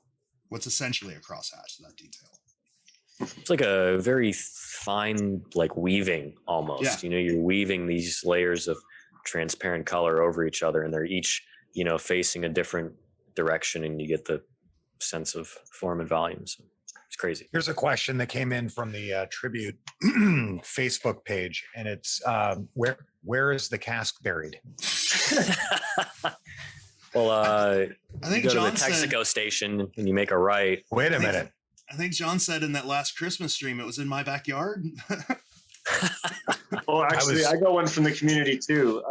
What's essentially a crosshatch that detailed. It's like a very fine, like weaving almost. Yeah. You're weaving these layers of transparent color over each other, and they're each, facing a different direction, and you get the sense of form and volume. So it's crazy. Here's a question that came in from the tribute Facebook page, and it's where is the cask buried? Well, I think you go John to the Texaco station and you make a right. Wait a minute. I think John said in that last Christmas stream, it was in my backyard. Well, actually, I got one from the community too,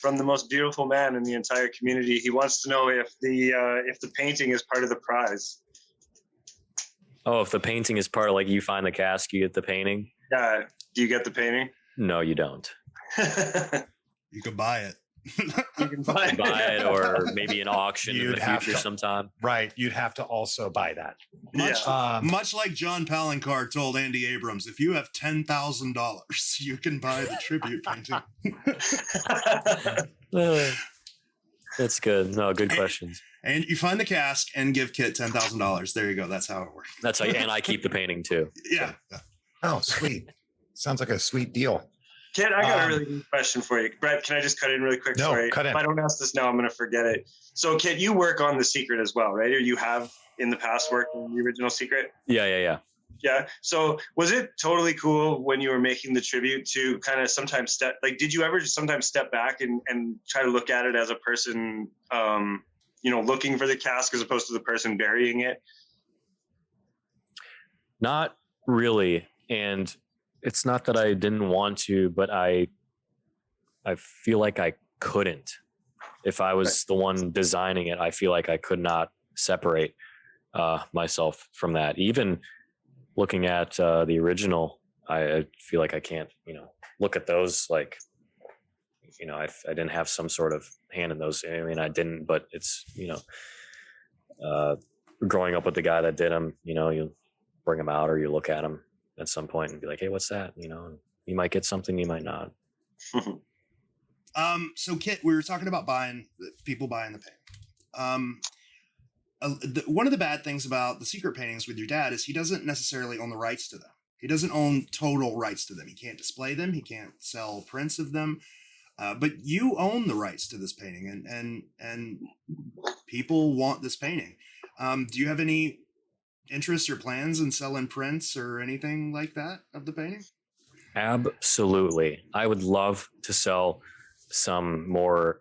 from the most beautiful man in the entire community. He wants to know if the painting is part of the prize. Oh, if the painting is part of, like, you find the cask, you get the painting. Yeah. Do you get the painting? No, you don't. You could buy it. You can buy It, or maybe an auction in the future sometime. Right. You'd have to also buy that. Much like John Palencar told Andy Abrams, if you have $10,000, you can buy the tribute painting. That's good. No, good questions. And you find the cask and give Kit $10,000. There you go. That's how it works. That's how. And I keep the painting too. Yeah. Oh, sweet. Sounds like a sweet deal. Kit, I got a really good question for you. Brett, can I just cut in really quick? No, Sorry. cut in. If I don't ask this now, I'm going to forget it. So, Kit, you work on The Secret as well, right? Or you have in the past worked on the original Secret? Yeah. Yeah. So was it totally cool when you were making the tribute to kind of sometimes did you ever sometimes step back and try to look at it as a person, looking for the cask as opposed to the person burying it? Not really. And it's not that I didn't want to, but I feel like I couldn't. If I was the one designing it, I feel like I could not separate myself from that. Even looking at the original, I feel like I can't, look at those like, I didn't have some sort of hand in those. I mean, I didn't, but it's, growing up with the guy that did them, you bring them out or you look at them at some point and be like, hey, what's that? You might get something, you might not. So Kit, we were talking about people buying the painting. One of the bad things about the Secret paintings with your dad is he doesn't necessarily own the rights to them. He doesn't own total rights to them. He can't display them. He can't sell prints of them. But you own the rights to this painting, and people want this painting. Do you have any interests or plans in selling prints or anything like that of the painting? Absolutely. I would love to sell some more,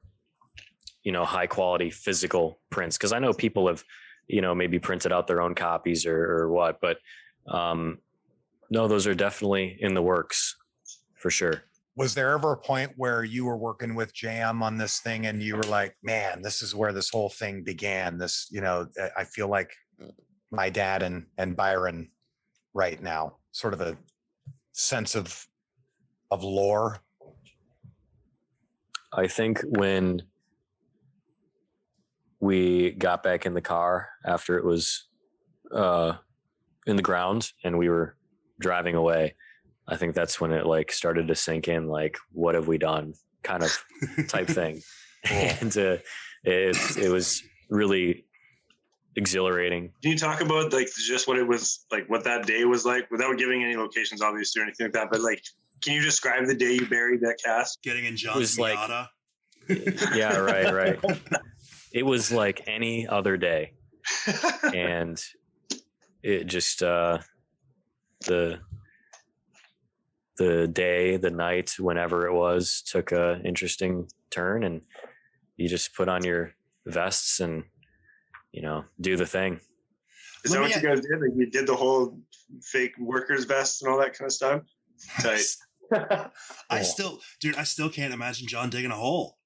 high quality physical prints. Cause I know people have, maybe printed out their own copies or what, but, no, those are definitely in the works for sure. Was there ever a point where you were working with JM on this thing and you were like, man, this is where this whole thing began? This, I feel like my dad and Byron right now, sort of a sense of lore. I think when we got back in the car after it was in the ground and we were driving away, I think that's when it started to sink in, what have we done kind of type thing. And it was really exhilarating. Can you talk about just what it was like, what that day was like, without giving any locations obviously or anything like that, but can you describe the day you buried that cask? Getting in John's Miata. Yeah, right. It was like any other day. And it just the day, the night, whenever it was, took a interesting turn, and you just put on your vests and do the thing. Is that what you guys did? You did the whole fake workers vest and all that kind of stuff? Tight. I still can't imagine John digging a hole.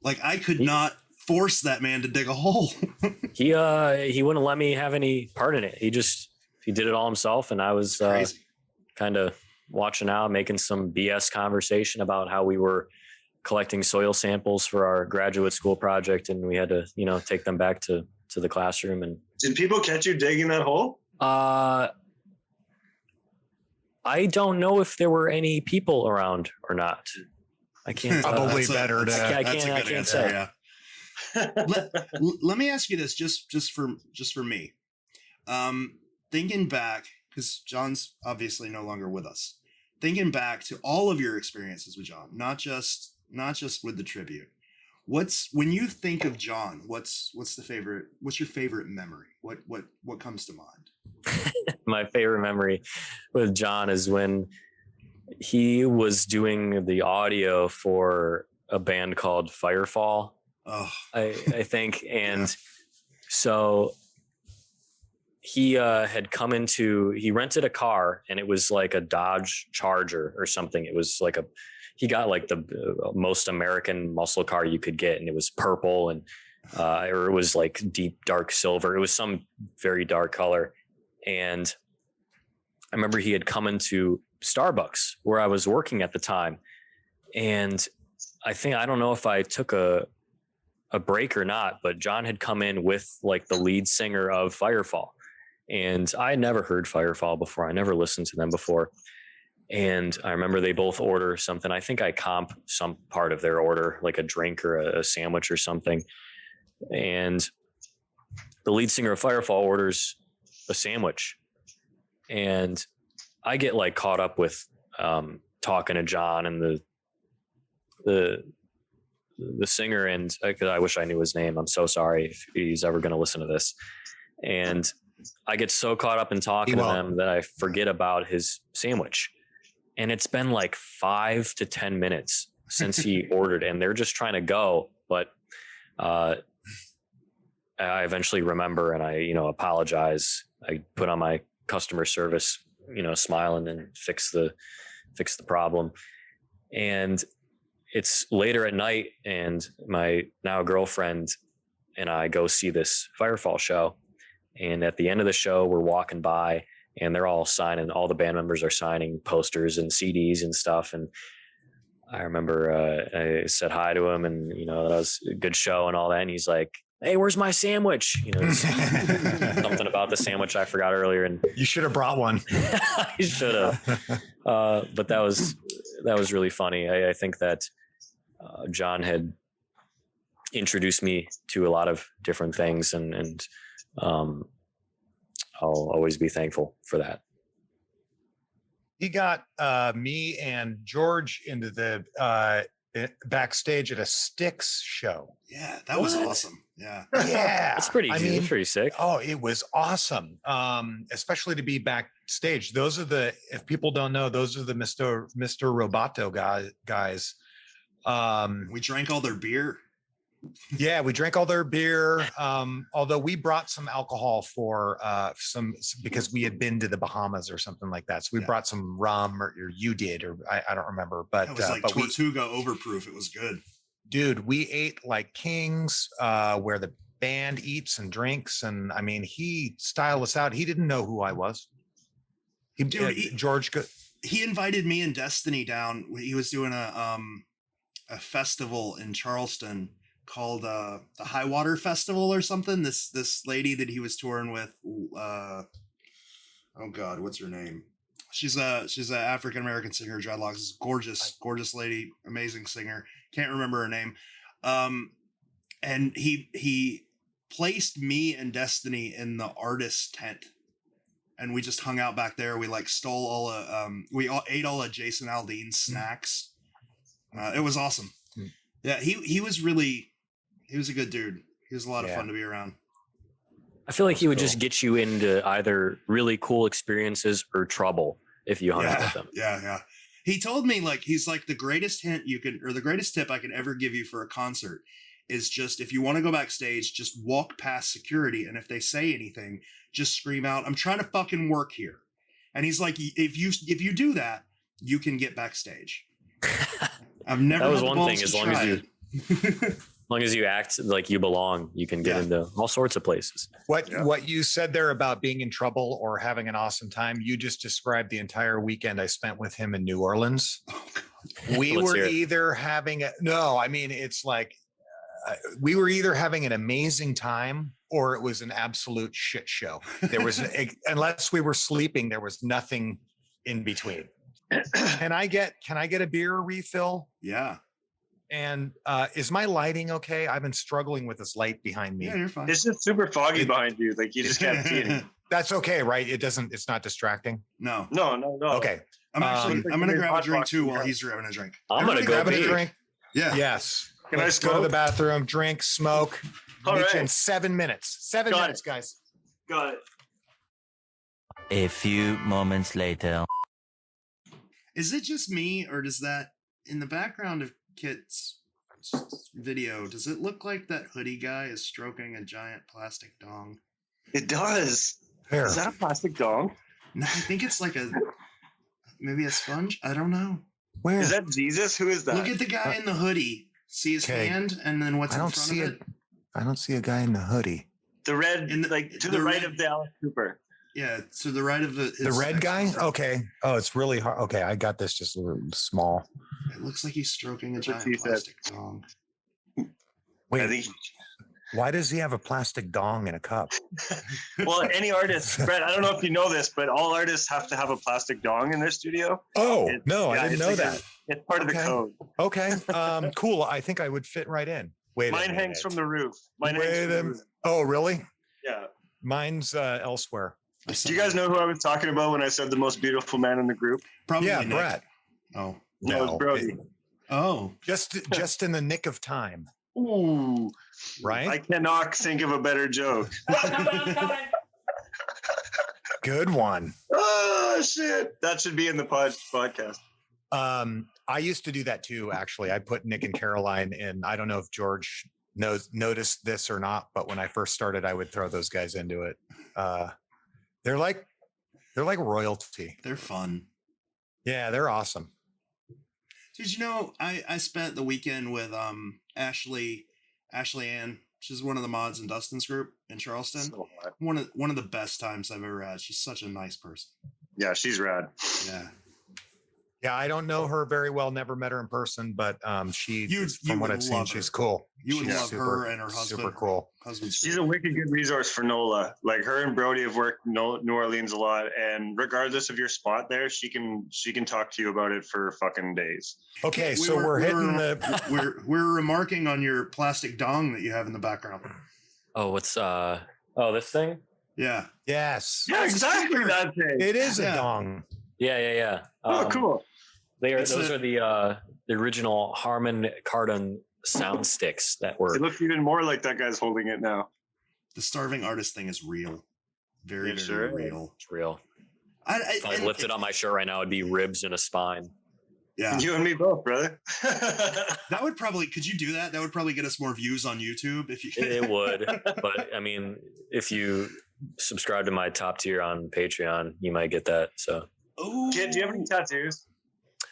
I could not force that man to dig a hole. He wouldn't let me have any part in it. He did it all himself, and I was kind of watching out, making some BS conversation about how we were collecting soil samples for our graduate school project, and we had to, take them back to the classroom. And did people catch you digging that hole? I don't know if there were any people around or not. I can't. Probably better to. I can't say. Yeah. let me ask you this, just for me, thinking back, because John's obviously no longer with us. Thinking back to all of your experiences with John, not just with the tribute. When you think of John, what's your favorite memory? What comes to mind? My favorite memory with John is when he was doing the audio for a band called Firefall. Oh, I think. And so he he rented a car, and it was like a Dodge Charger or something. It was like he got like the most American muscle car you could get, and it was purple, and or it was like deep dark silver. It was some very dark color. And I remember he had come into Starbucks where I was working at the time, and I don't know if I took a break or not, but John had come in with like the lead singer of Firefall, and I had never heard Firefall before. I never listened to them before. And I remember they both order something. I think I comp some part of their order, like a drink or a sandwich or something. And the lead singer of Firefall orders a sandwich. And I get like caught up with talking to John and the singer, and I wish I knew his name. I'm so sorry if he's ever going to listen to this. And I get so caught up in talking to them that I forget about his sandwich. And it's been like 5 to 10 minutes since he ordered, and they're just trying to go. But I eventually remember, and I, apologize. I put on my customer service, smile, and then fix the problem. And it's later at night, and my now girlfriend and I go see this Firefall show. And at the end of the show, we're walking by, and they're all signing. All the band members are signing posters and CDs and stuff. And I remember I said hi to him, and that was a good show and all that. And he's like, "Hey, where's my sandwich?" Something about the sandwich I forgot earlier. And you should have brought one. I should have. But that was really funny. I think that John had introduced me to a lot of different things, and I'll always be thankful for that. He got me and George into the backstage at a Styx show. Yeah, that was awesome. Yeah. Yeah. That's pretty pretty sick. Oh, it was awesome. Especially to be backstage. Those are if people don't know, those are the Mr. Roboto guys. We drank all their beer. Yeah, we drank all their beer. Although we brought some alcohol for because we had been to the Bahamas or something like that. So we brought some rum, or you did, or I don't remember. But it was like Tortuga overproof. It was good. Dude, we ate like kings, where the band eats and drinks. And I mean, he styled us out. He didn't know who I was. George, he invited me and Destiny down. He was doing a festival in Charleston called the High Water Festival or something. This lady that he was touring with, oh God, what's her name? She's a African American singer, dreadlocks, gorgeous lady, amazing singer. Can't remember her name. And he placed me and Destiny in the artist tent, and we just hung out back there. We like stole we ate all of Jason Aldean's snacks. It was awesome. Yeah, he was a good dude. He was a lot of fun to be around. I feel like he would just get you into either really cool experiences or trouble if you hung out with him. Yeah. He told me, like, he's like, the greatest hint the greatest tip I can ever give you for a concert is just, if you want to go backstage, just walk past security, and if they say anything, just scream out, "I'm trying to fucking work here." And he's like, if you do that, you can get backstage. I've never. That was one thing. As long as you act like you belong, you can get into all sorts of places. What you said there about being in trouble or having an awesome time, you just described the entire weekend I spent with him in New Orleans. We were either having it's like we were either having an amazing time or it was an absolute shit show. There was unless we were sleeping, there was nothing in between. Can I get a beer refill? Yeah. And is my lighting okay? I've been struggling with this light behind me. Yeah, you're fine. It's just super foggy behind you. Like you just can't see it. That's okay, right? It's not distracting. No. Okay. I'm gonna grab a drink too while he's grabbing a drink. I'm gonna go grab a drink. Yeah. Yes. Can Let's go to the bathroom, drink, smoke. All Meet right. you in 7 minutes. 7 Got minutes, it. guys. Got it. A few moments later. Is it just me, or does that in the background of Kit's video, does it look like that hoodie guy is stroking a giant plastic dong? It does. Here. Is that a plastic dong? No, I think it's like maybe a sponge. I don't know. Where? Is that Jesus? Who is that? Look at the guy in the hoodie. See his Okay. hand, and then what's I in don't front see of it. it? I don't see a guy in the hoodie. the red, like to the right red- of the Alice Cooper. Yeah, to the right of The red guy? Okay. Oh, it's really hard. Okay, I got this just a little small. It looks like he's stroking a That's what giant she said. plastic dong. I Wait, think. why does he have a plastic dong in a cup? Well, any artist, Brett. I don't know if you know this, but all artists have to have a plastic dong in their studio. Oh, It- no, I yeah, didn't it's know like that. It's part of the Okay. code. Okay. Cool. I think I would fit right in. Wait. Mine a hangs minute. from the roof. Mine hangs Wait from the a roof. Oh, really? Yeah. Mine's elsewhere. Do you guys know who I was talking about when I said the most beautiful man in the group? Probably Yeah, Nick. Brett. Oh. No, it's Brody. Oh. Just in the nick of time, Ooh. right? I cannot think of a better joke. Good one. Oh shit! That should be in the podcast. I used to do that too. Actually, I put Nick and Caroline in. I don't know if George noticed this or not, but when I first started, I would throw those guys into it. They're like royalty. They're fun. Yeah, they're awesome. Did you know I spent the weekend with Ashley Ann. She's one of the mods in Dustin's group in Charleston. So hot. One of the best times I've ever had. She's such a nice person. Yeah, she's rad. Yeah. Yeah, I don't know her very well. Never met her in person, but she, You from what would I've seen, love she's her. cool. You would She's love her and her husband. Super cool. Husband's She's great. a wicked good resource for NOLA. Like her and Brody have worked New Orleans a lot, and regardless of your spot there, she can talk to you about it for fucking days. Okay, so we're hitting the. we're remarking on your plastic dong that you have in the background. Oh, what's this thing? Yeah. Yes, Yeah, exactly that thing. it is Yeah. a dong. Yeah. Oh, cool. Those are the original Harman Kardon sound sticks that were. It looks even more like that guy's holding it now. The starving artist thing is real. Very, You very sure? real. It's real. If I and- lifted on my shirt right now, it'd be ribs and a spine. Yeah. You and me both, brother. That would probably, could you do that? That would probably get us more views on YouTube if you It would, but I mean, if you subscribe to my top tier on Patreon, you might get that. So Oh, Kid, do you have any tattoos?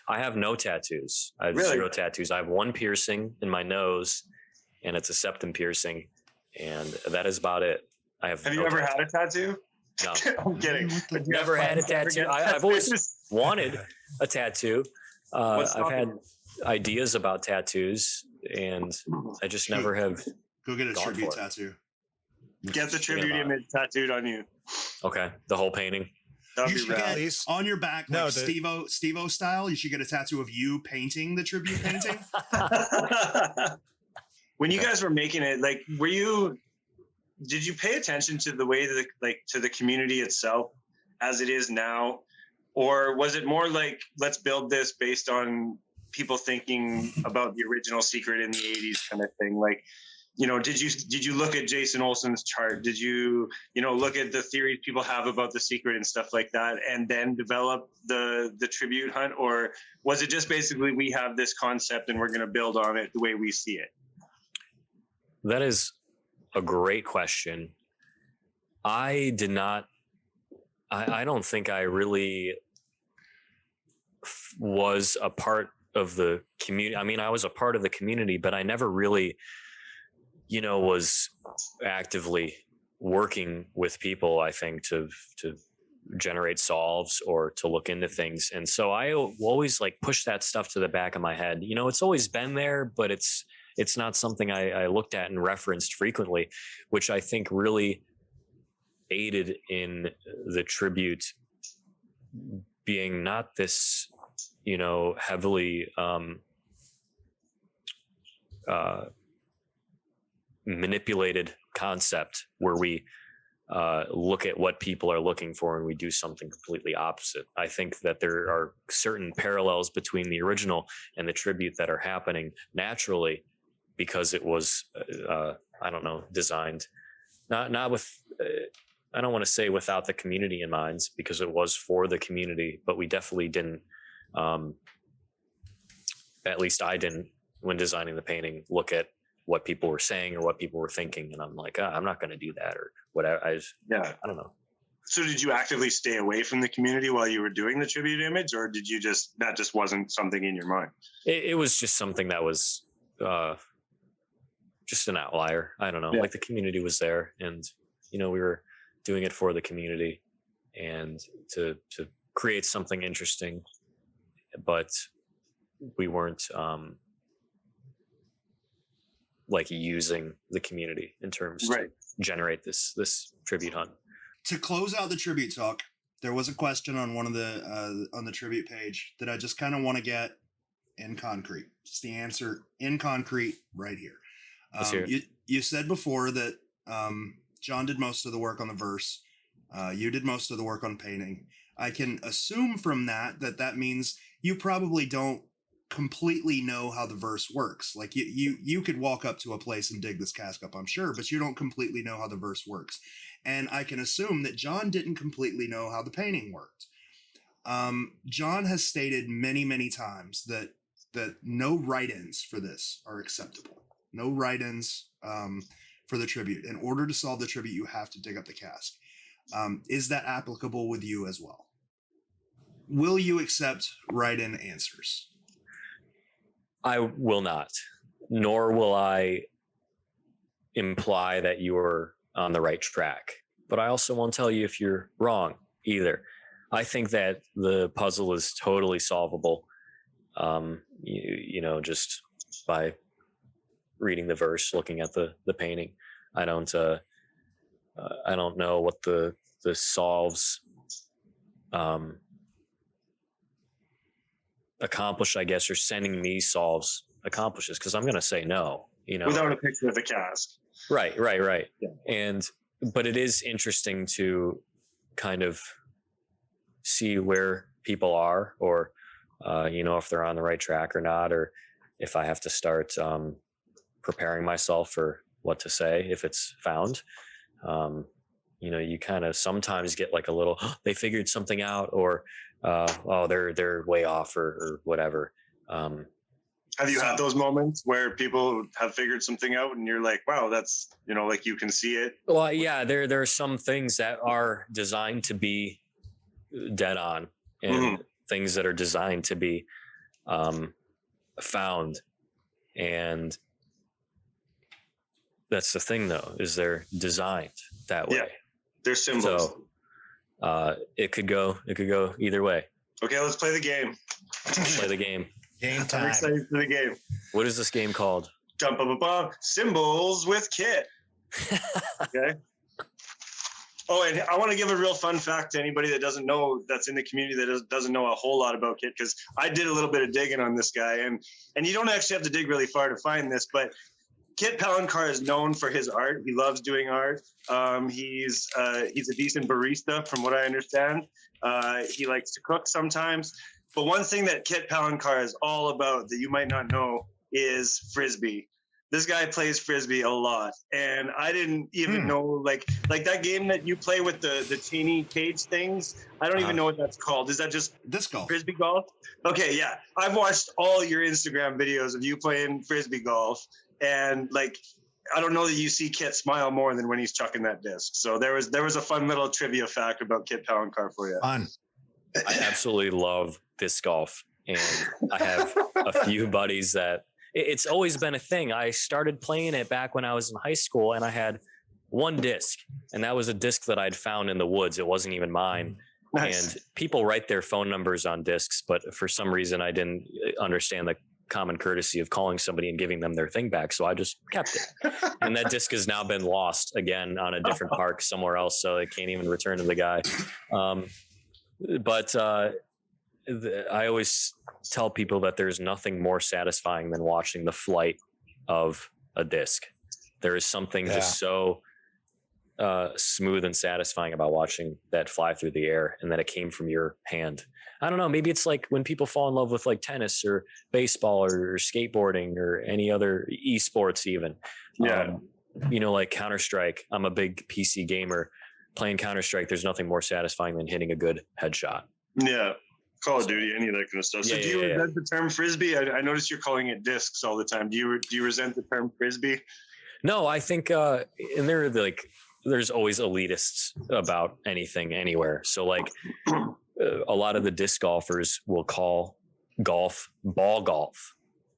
I have no tattoos. I have Really? 0 tattoos. I have one piercing in my nose, and it's a septum piercing, and that is about it. I have. Have no you ever tattoos. had a tattoo? No, I'm kidding. What the- But do you have never had a friends that ever tattoo. get I've always tattoos? wanted a tattoo. What's I've had stopping ideas about tattoos, and I just never have. Go get a Gone tribute for it. tattoo. Get the tribute about image tattooed on you. Okay, the whole painting. That'd You be should rad. get Please. on your back, No, like the- Steve-O style. You should get a tattoo of you painting the tribute painting. When you guys were making it, like, did you pay attention to the way that, like, to the community itself as it is now? Or was it more like, let's build this based on people thinking about the original Secret in the 80s kind of thing? Like, you know, did you look at Jason Olsen's chart? Did you look at the theories people have about the Secret and stuff like that, and then develop the tribute hunt? Or was it just basically, we have this concept and we're going to build on it the way we see it? That is a great question. I did not. I don't think I really was a part of the community. I mean, I was a part of the community, but I never really, was actively working with people, I think, to generate solves or to look into things. And so I always like push that stuff to the back of my head. It's always been there, but it's not something I looked at and referenced frequently, which I think really aided in the tribute being not this, heavily manipulated concept where we look at what people are looking for and we do something completely opposite. I think that there are certain parallels between the original and the tribute that are happening naturally because it was, designed not with, I don't want to say without the community in mind, because it was for the community, but we definitely didn't, at least I didn't, when designing the painting, look at what people were saying or what people were thinking. And I'm like, I'm not going to do that or whatever. I don't know. So did you actively stay away from the community while you were doing the tribute image, or did you that just wasn't something in your mind? It was just something that was just an outlier. I don't know. Yeah. Like the community was there, and we were doing it for the community and to create something interesting, but we weren't like using the community in terms to generate this tribute hunt. To close out the tribute talk, there was a question on one of the on the tribute page that I just kind of want to get in concrete. Just the answer in concrete right here. You said before that John did most of the work on the verse. You did most of the work on painting. I can assume from that means you probably don't completely know how the verse works. Like you could walk up to a place and dig this cask up, I'm sure, but you don't completely know how the verse works. And I can assume that John didn't completely know how the painting worked. John has stated many, many times that no write-ins for this are acceptable. No write-ins for the tribute. In order to solve the tribute, you have to dig up the cask. Is that applicable with you as well? Will you accept write-in answers? I will not, nor will I imply that you're on the right track, but I also won't tell you if you're wrong either. I think that the puzzle is totally solvable, just by reading the verse, looking at the painting. I don't know what the solves accomplish, I guess, or sending me solves accomplishes, because I'm going to say no, without a picture of the cask. Right. Yeah. But it is interesting to kind of see where people are, or, if they're on the right track or not, or if I have to start preparing myself for what to say if it's found. You kind of sometimes get like a little, they figured something out, or, they're way off, or whatever. Have you had those moments where people have figured something out and you're like, wow, that's, like you can see it? Well, yeah, there are some things that are designed to be dead on, and things that are designed to be found. And that's the thing, though, is they're designed that way. Yeah, they're symbols. So it could go either way. Okay, let's play the game. Let's play the game. Game time. I'm excited for the game. What is this game called? Symbols with Kit. Okay. Oh, and I want to give a real fun fact to anybody that doesn't know, that's in the community that doesn't know a whole lot about Kit, because I did a little bit of digging on this guy, and you don't actually have to dig really far to find this, but Kit Palencar is known for his art. He loves doing art. He's a decent barista, from what I understand. He likes to cook sometimes. But one thing that Kit Palencar is all about that you might not know is Frisbee. This guy plays Frisbee a lot. And I didn't even know, like that game that you play with the teeny cage things. I don't even know what that's called. Is that just disc golf? Frisbee golf? Okay, yeah. I've watched all your Instagram videos of you playing Frisbee golf. And I don't know that you see Kit smile more than when he's chucking that disc. So there was a fun little trivia fact about Kit Palencar for you. Fun. I absolutely love disc golf, and I have a few buddies that it's always been a thing. I started playing it back when I was in high school, and I had one disc, and that was a disc that I'd found in the woods. It wasn't even mine. Nice. And people write their phone numbers on discs, but for some reason I didn't understand the common courtesy of calling somebody and giving them their thing back. So I just kept it. And that disc has now been lost again on a different park somewhere else. So I can't even return to the guy. But I always tell people that there's nothing more satisfying than watching the flight of a disc. There is something just so smooth and satisfying about watching that fly through the air, and that it came from your hand. I don't know. Maybe it's like when people fall in love with like tennis or baseball or skateboarding or any other esports even. Yeah. Like Counter-Strike. I'm a big PC gamer. Playing Counter-Strike, there's nothing more satisfying than hitting a good headshot. Yeah. Call of Duty, any of that kind of stuff. So do you resent the term Frisbee? I notice you're calling it discs all the time. Do you resent the term Frisbee? No, I think, and there are like there's always elitists about anything anywhere. So like a lot of the disc golfers will call golf ball golf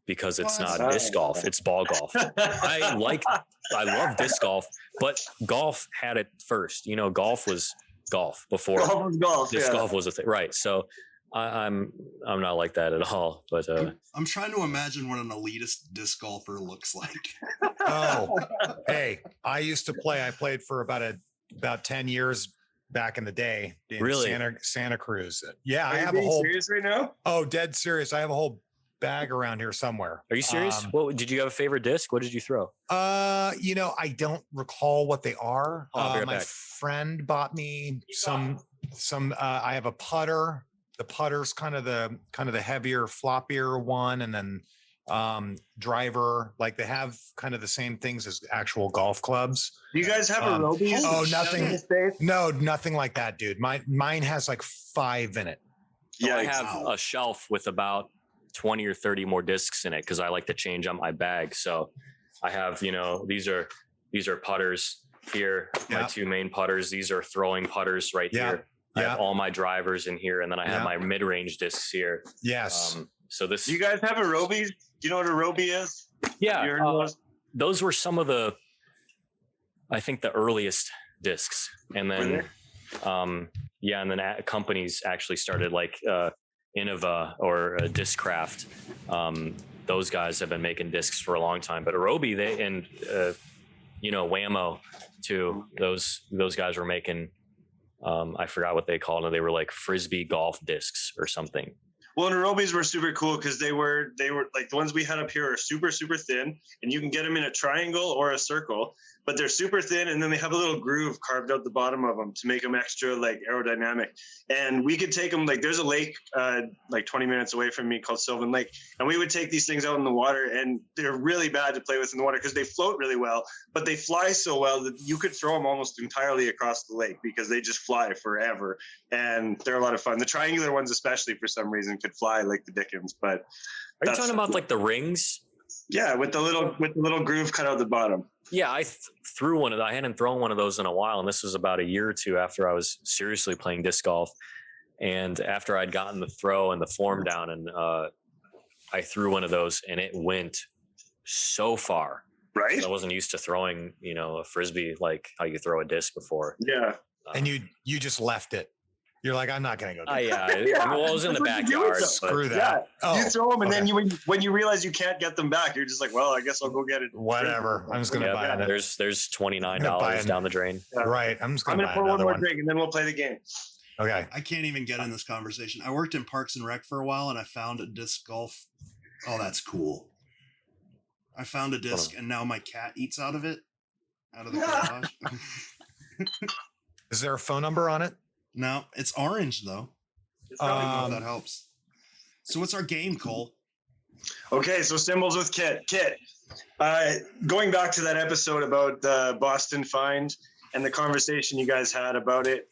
because it's What? not disc golf, it's ball golf. I love disc golf, but golf had it first. You know, golf was golf before Golf was golf. disc Yeah. golf was a thing, right? So I'm not like that at all. But I'm trying to imagine what an elitist disc golfer looks like. Oh, hey, I used to play. I played for about 10 years back in the day in Really? Santa Cruz. Yeah, I Are you have a being whole. serious right now? Oh, dead serious. I have a whole bag around here somewhere. are you serious? What did you have a favorite disc? What did you throw? I don't recall what they are. Oh, I'll be right My back. friend bought me some. I have a putter. The putter's kind of the heavier, floppier one, and then driver. Like they have kind of the same things as actual golf clubs. Do you guys have aerobics? Oh, nothing. in the States? No, nothing like that, dude. Mine has like 5 in it. So I Yeah, have a shelf with about 20 or 30 more discs in it because I like to change up my bag. So I have, these are putters here, my Yeah. 2 main putters. These are throwing putters right Yeah. here. I Yeah. have all my drivers in here, and then I have Yeah. my mid-range discs here. Yes. So this, Do you guys have aerobies? Do you know what aerobie is? yeah, You heard of those? those were some of the, I think the earliest discs, and then, and then companies actually started like Innova or Discraft. Those guys have been making discs for a long time, but aerobie Whammo too. Those guys were making. I forgot what they called them. They were like frisbee golf discs or something. Well, and aerobies were super cool because they were like the ones we had up here are super, super thin, and you can get them in a triangle or a circle, but they're super thin, and then they have a little groove carved out the bottom of them to make them extra like aerodynamic. And we could take them, like there's a lake like 20 minutes away from me called Sylvan Lake, and we would take these things out in the water, and they're really bad to play with in the water because they float really well, but they fly so well that you could throw them almost entirely across the lake because they just fly forever, and they're a lot of fun. The triangular ones especially for some reason could fly like the Dickens. But Are you talking about like the rings? Yeah, with the little groove cut out the bottom. Yeah, I threw one of those. I hadn't thrown one of those in a while, and this was about a year or two after I was seriously playing disc golf. And after I'd gotten the throw and the form down, and I threw one of those, and it went so far. Right? I wasn't used to throwing, a frisbee like how you throw a disc before. Yeah. And you just left it. You're like, I'm not going to go. Yeah. I was in the backyard. But Screw that. Yeah. You throw them, and okay. then when you realize you can't get them back, you're just like, well, I guess I'll go get it. Whatever. I'm just going to buy it. There's $29 buy it. down the drain. Yeah. Right. I'm just I'm going to gonna buy pour one another more one. drink, and then we'll play the game. Okay. I can't even get in this conversation. I worked in Parks and Rec for a while, and I found a disc golf. Oh, that's cool. I found a disc, and now my cat eats out of the garage. Is there a phone number on it? No, it's orange though. I don't know if that helps. So what's our game, Cole? Okay, so symbols with Kit. Kit, going back to that episode about the Boston find and the conversation you guys had about it,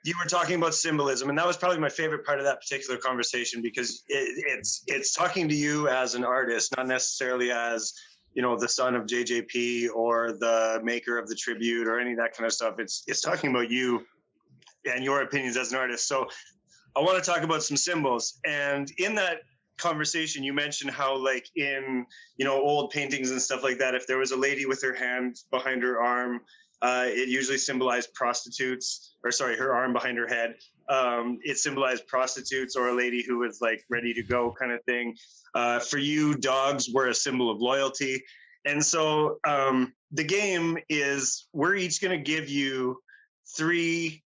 you were talking about symbolism, and that was probably my favorite part of that particular conversation because it's talking to you as an artist, not necessarily as the son of JJP or the maker of the tribute or any of that kind of stuff. It's talking about you and your opinions as an artist. So I want to talk about some symbols. And in that conversation, you mentioned how like in, old paintings and stuff like that, if there was a lady with her hand behind her arm, it usually symbolized prostitutes, or sorry, her arm behind her head. It symbolized prostitutes or a lady who was like ready to go kind of thing. For you, dogs were a symbol of loyalty. And so the game is we're each going to give you 3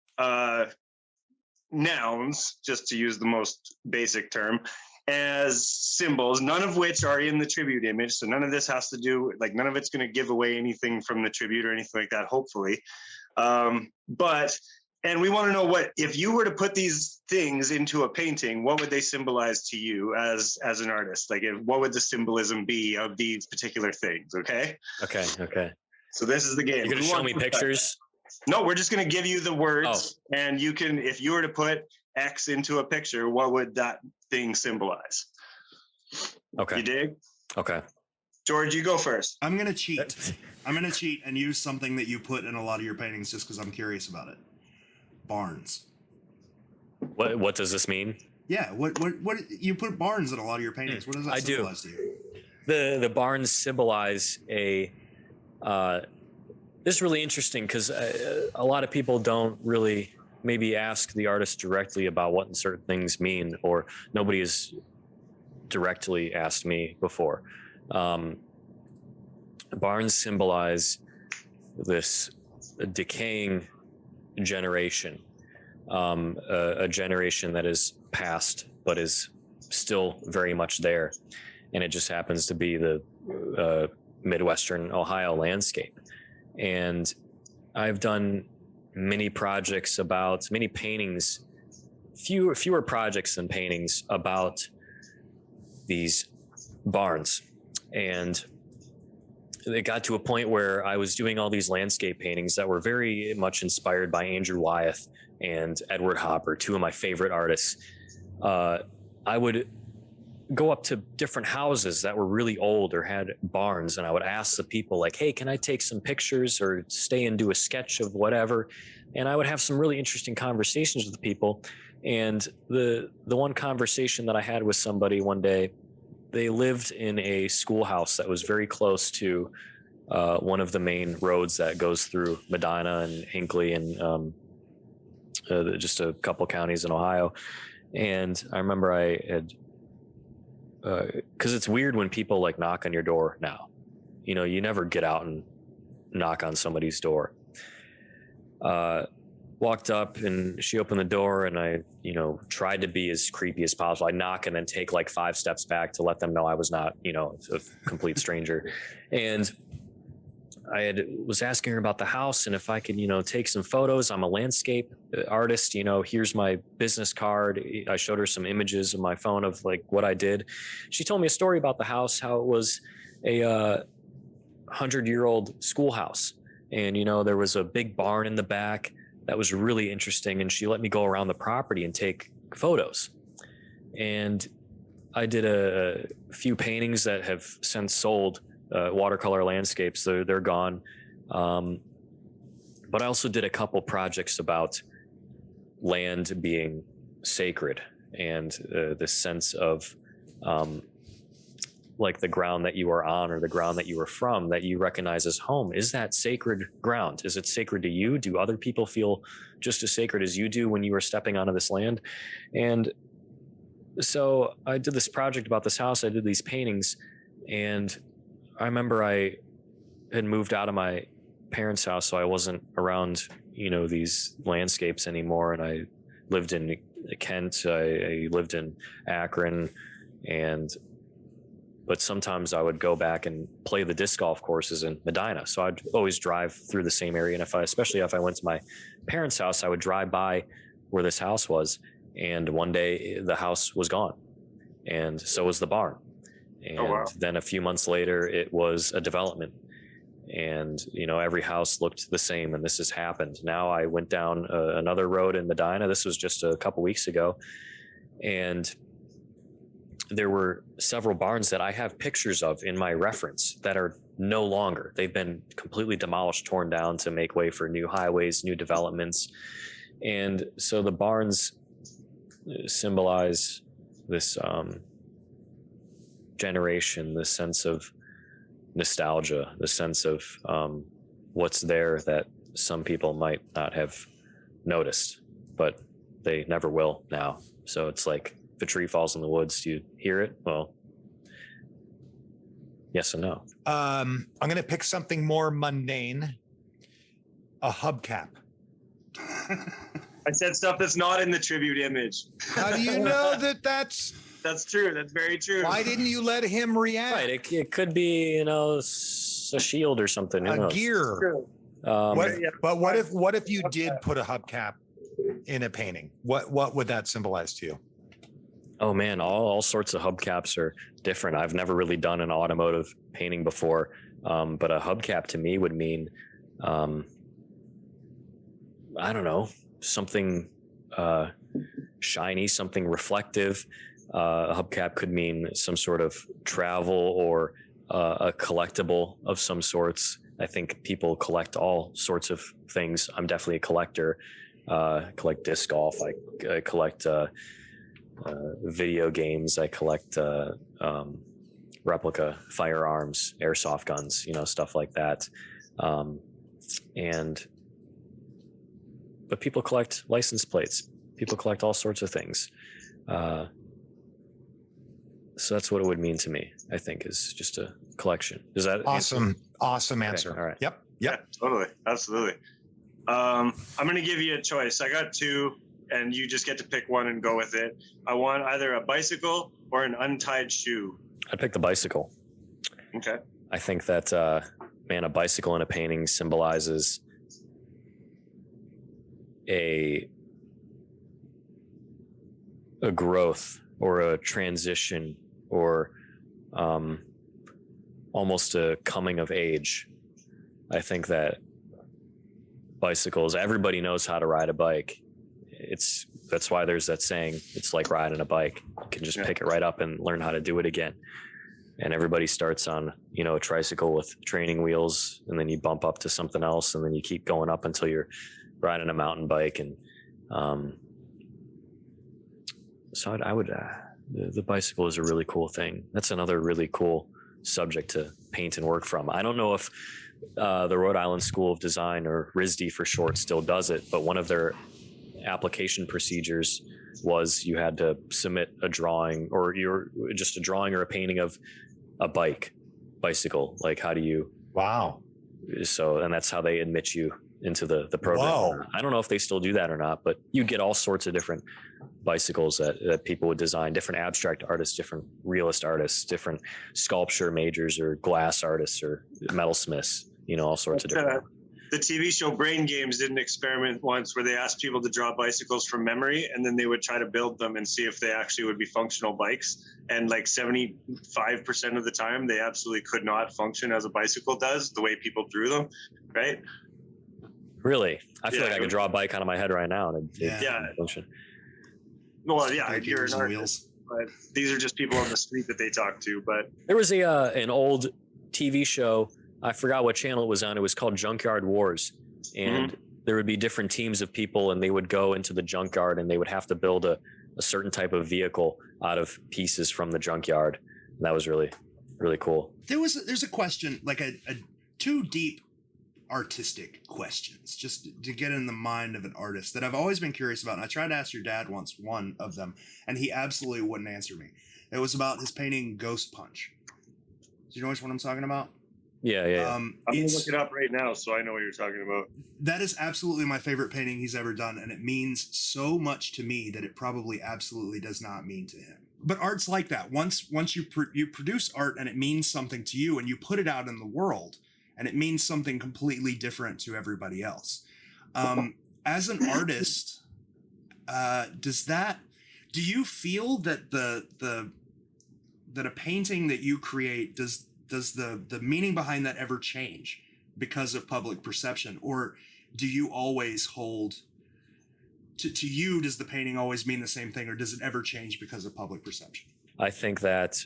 nouns, just to use the most basic term, as symbols, none of which are in the tribute image. So none of this has to do, like none of it's going to give away anything from the tribute or anything like that, hopefully. And we want to know what, if you were to put these things into a painting, what would they symbolize to you as an artist? Like what would the symbolism be of these particular things? Okay. Okay. So this is the game. You're going to show me pictures? No, we're just going to give you the words, and you can, if you were to put X into a picture, what would that thing symbolize? Okay. You dig? Okay. George, you go first. I'm gonna cheat. I'm gonna cheat and use something that you put in a lot of your paintings just because I'm curious about it. Barns. What does this mean? Yeah, what you put barns in a lot of your paintings. What does that I do. symbolize to you? The barns symbolize a this is really interesting because a lot of people don't really maybe ask the artist directly about what certain things mean, or nobody has directly asked me before. Barns symbolize this decaying generation, a generation that is past but is still very much there, and it just happens to be the Midwestern Ohio landscape. And I've done many paintings, fewer projects than paintings about these barns. And it got to a point where I was doing all these landscape paintings that were very much inspired by Andrew Wyeth and Edward Hopper, two of my favorite artists. I would go up to different houses that were really old or had barns, and I would ask the people like, hey, can I take some pictures or stay and do a sketch of whatever? And I would have some really interesting conversations with the people. And the one conversation that I had with somebody one day, they lived in a schoolhouse that was very close to one of the main roads that goes through Medina and Hinckley and just a couple counties in Ohio. And I remember I had, because it's weird when people like knock on your door now. You know, you never get out and knock on somebody's door. Walked up and she opened the door, and I, tried to be as creepy as possible. I knock and then take like 5 steps back to let them know I was not, a complete stranger. And I was asking her about the house and if I could, take some photos. I'm a landscape artist, here's my business card. I showed her some images on my phone of like what I did. She told me a story about the house, how it was a 100-year-old schoolhouse. And, there was a big barn in the back that was really interesting. And she let me go around the property and take photos. And I did a few paintings that have since sold, watercolor landscapes. They're gone. But I also did a couple projects about land being sacred and the sense of like the ground that you are on or the ground that you are from that you recognize as home. Is that sacred ground? Is it sacred to you? Do other people feel just as sacred as you do when you are stepping onto this land? And so I did this project about this house. I did these paintings, and I remember I had moved out of my parents' house, so I wasn't around, these landscapes anymore. And I lived in Kent. I lived in Akron, but sometimes I would go back and play the disc golf courses in Medina. So I'd always drive through the same area. And especially if I went to my parents' house, I would drive by where this house was. And one day the house was gone, and so was the barn. And then a few months later, it was a development. And, every house looked the same, and this has happened. Now I went down another road in Medina. This was just a couple weeks ago. And there were several barns that I have pictures of in my reference that are no longer. They've been completely demolished, torn down to make way for new highways, new developments. And so the barns symbolize this generation, the sense of nostalgia, the sense of what's there that some people might not have noticed, but they never will now. So it's like, if a tree falls in the woods, do you hear it? Well, yes and no. I'm going to pick something more mundane. A hubcap. I said stuff that's not in the tribute image. How do you know that that's true? That's very true. Why didn't you let him react? Right. It could be, a shield or something. Who knows? Gear. But what if you did put a hubcap in a painting? What would that symbolize to you? Oh man, all sorts of hubcaps are different. I've never really done an automotive painting before, but a hubcap to me would mean, I don't know, something shiny, something reflective. A hubcap could mean some sort of travel or a collectible of some sorts. I think people collect all sorts of things. I'm definitely a collector. Collect disc golf. I collect video games. I collect replica firearms, airsoft guns, stuff like that. But people collect license plates. People collect all sorts of things. So that's what it would mean to me, I think, is just a collection. Is that awesome? Awesome answer. Okay, all right. Yep. Yeah, totally. Absolutely. I'm going to give you a choice. I got two, and you just get to pick one and go with it. I want either a bicycle or an untied shoe. I'd pick the bicycle. Okay. I think that, a bicycle in a painting symbolizes a growth or a transition or almost a coming of age. I think that bicycles, everybody knows how to ride a bike. That's why there's that saying, it's like riding a bike. You can just pick it right up and learn how to do it again. And everybody starts on, a tricycle with training wheels, and then you bump up to something else, and then you keep going up until you're riding a mountain bike. And so I would, the bicycle is a really cool thing. That's another really cool subject to paint and work from. I don't know if the Rhode Island School of Design, or RISD for short, still does it, but one of their application procedures was you had to submit a drawing, or just a drawing or a painting of a bicycle. Like, how do you? Wow. So, and that's how they admit you into the program. Whoa. I don't know if they still do that or not, but you get all sorts of different bicycles that people would design, different abstract artists, different realist artists, different sculpture majors or glass artists or metalsmiths, all sorts of different. The TV show Brain Games did an experiment once where they asked people to draw bicycles from memory, and then they would try to build them and see if they actually would be functional bikes. And like 75% of the time, they absolutely could not function as a bicycle does, the way people drew them, right? Really? I feel like I could draw a bike out of my head right now and it'd function. Well, yeah, you're an artist, but these are just people on the street that they talk to. But there was an old TV show, I forgot what channel it was on. It was called Junkyard Wars, and there would be different teams of people, and they would go into the junkyard, and they would have to build a certain type of vehicle out of pieces from the junkyard. And that was really, really cool. There's a question, like a two deep artistic questions, just to get in the mind of an artist, that I've always been curious about. And I tried to ask your dad once one of them, and he absolutely wouldn't answer me. It was about his painting Ghost Punch. Do you know which one I'm talking about? Yeah. I'm gonna look it up right now so I know what you're talking about. That is absolutely my favorite painting he's ever done, and it means so much to me that it probably absolutely does not mean to him. But art's like that. Once you produce art and it means something to you, and you put it out in the world, and it means something completely different to everybody else. As an artist, do you feel that that a painting that you create, does the meaning behind that ever change because of public perception? Or do you always hold to you, does the painting always mean the same thing, or does it ever change because of public perception? I think that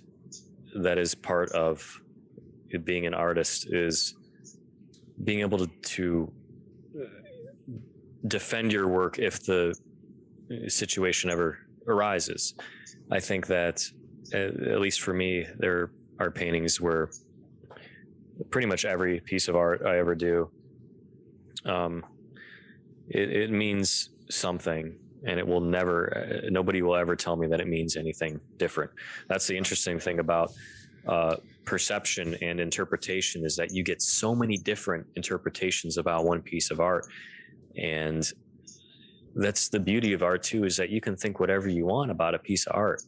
is part of being an artist, is being able to defend your work if the situation ever arises. I think that, at least for me, there are paintings where pretty much every piece of art I ever do, it means something, and it will never, nobody will ever tell me that it means anything different. That's the interesting thing about perception and interpretation, is that you get so many different interpretations about one piece of art. And that's the beauty of art too, is that you can think whatever you want about a piece of art,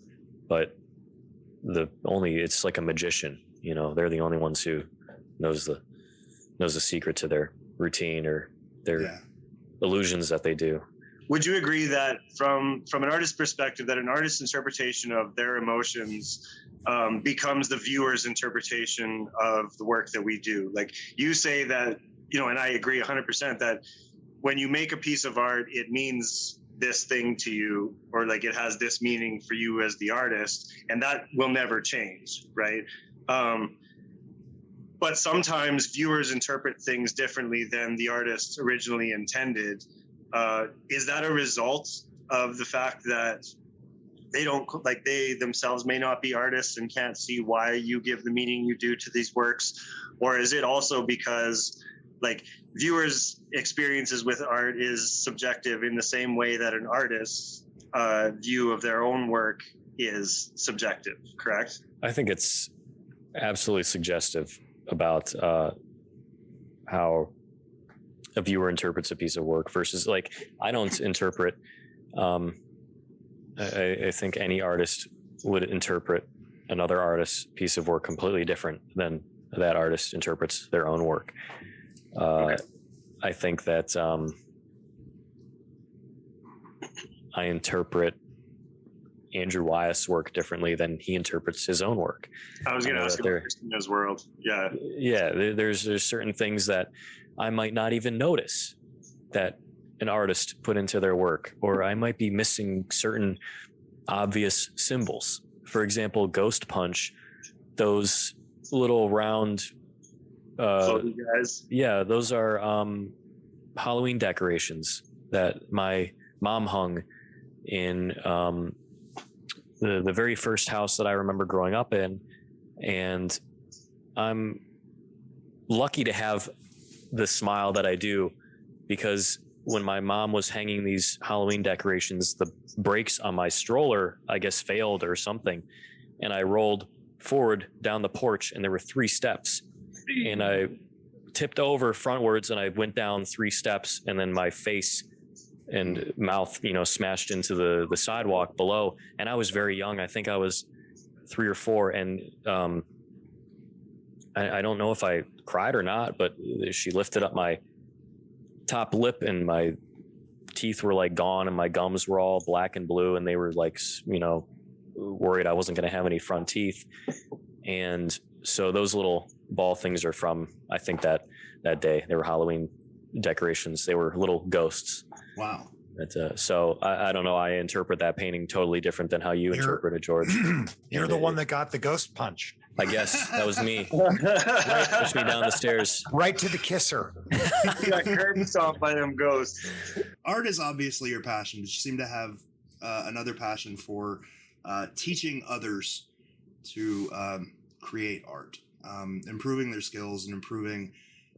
but it's like a magician, they're the only ones who knows the secret to their routine or their illusions that they do. Would you agree that from an artist's perspective, that an artist's interpretation of their emotions becomes the viewer's interpretation of the work that we do? Like you say that, and I agree 100% that when you make a piece of art, it means this thing to you, or like it has this meaning for you as the artist, and that will never change, right? but sometimes viewers interpret things differently than the artist originally intended. Is that a result of the fact that they themselves may not be artists and can't see why you give the meaning you do to these works? Or is it also because like viewers' experiences with art is subjective in the same way that an artist's view of their own work is subjective, correct? I think it's absolutely suggestive about how a viewer interprets a piece of work versus like I don't interpret. I think any artist would interpret another artist's piece of work completely different than that artist interprets their own work. Okay. I think that I interpret Andrew Wyeth's work differently than he interprets his own work. I was going to ask about Christina's world. Yeah. Yeah. There's certain things that I might not even notice that an artist put into their work, or I might be missing certain obvious symbols. For example, Ghost Punch, those little round, guys. Yeah, those are Halloween decorations that my mom hung in the very first house that I remember growing up in. And I'm lucky to have the smile that I do, because when my mom was hanging these Halloween decorations, the brakes on my stroller, I guess, failed or something. And I rolled forward down the porch, and there were 3 steps. And I tipped over frontwards, and I went down 3 steps, and then my face and mouth, smashed into the sidewalk below. And I was very young. I think I was 3 or 4. And I don't know if I cried or not, but she lifted up my top lip, and my teeth were like gone, and my gums were all black and blue, and they were like, worried I wasn't going to have any front teeth. And so those little ball things are from, I think that day. They were Halloween decorations. They were little ghosts. Wow. So I don't know. I interpret that painting totally different than how you interpret it, George. You're the one that got the ghost punch. I guess that was me. Right, pushed me down the stairs. Right to the kisser. You got curb stomped by them ghosts. Art is obviously your passion, but you seem to have another passion for teaching others to create art, improving their skills and improving,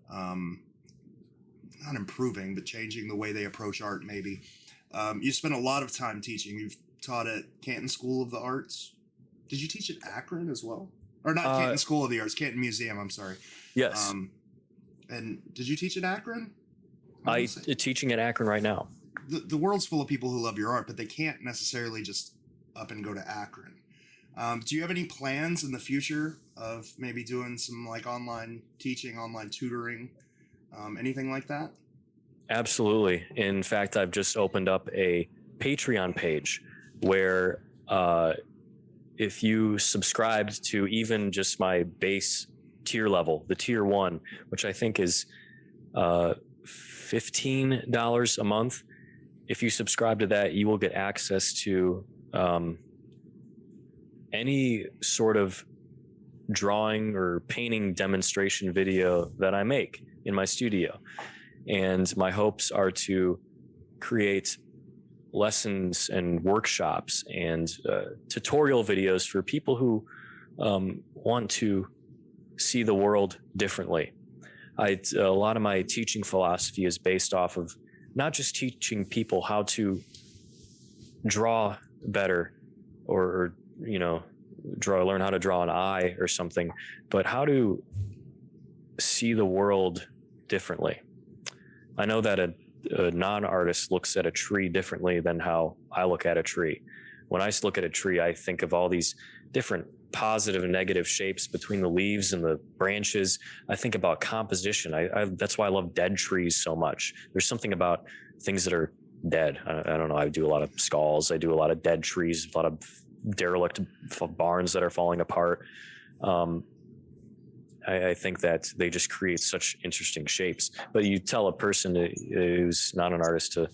not improving, but changing the way they approach art, maybe. You spent a lot of time teaching. You've taught at Canton School of the Arts. Did you teach at Akron as well? Or not Canton School of the Arts, Canton Museum, I'm sorry. Yes. And did you teach at Akron? I'm teaching at Akron right now. The world's full of people who love your art, but they can't necessarily just up and go to Akron. Do you have any plans in the future of maybe doing some like online teaching, online tutoring, anything like that? Absolutely. In fact, I've just opened up a Patreon page where if you subscribed to even just my base tier level, the tier 1, which I think is $15 a month, if you subscribe to that, you will get access to any sort of drawing or painting demonstration video that I make in my studio. And my hopes are to create lessons and workshops and tutorial videos for people who want to see the world differently. A lot of my teaching philosophy is based off of not just teaching people how to draw better or learn how to draw an eye or something, but how to see the world differently. I know that a non-artist looks at a tree differently than how I look at a tree. When I look at a tree, I think of all these different positive and negative shapes between the leaves and the branches. I think about composition. That's why I love dead trees so much. There's something about things that are dead. I don't know. I do a lot of skulls. I do a lot of dead trees, a lot of derelict barns that are falling apart. I think that they just create such interesting shapes. But you tell a person who's not an artist to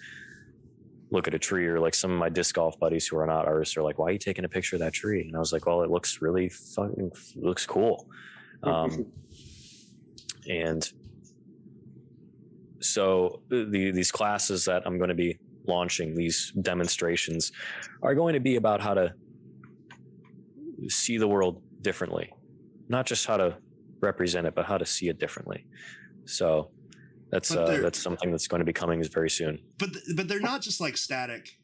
look at a tree, or like some of my disc golf buddies who are not artists are like, why are you taking a picture of that tree? And I was like, well, it looks really looks cool. And so these classes that I'm going to be launching, these demonstrations, are going to be about how to see the world differently, not just how to represent it, but how to see it differently. So that's something that's going to be coming very soon. But they're not just like static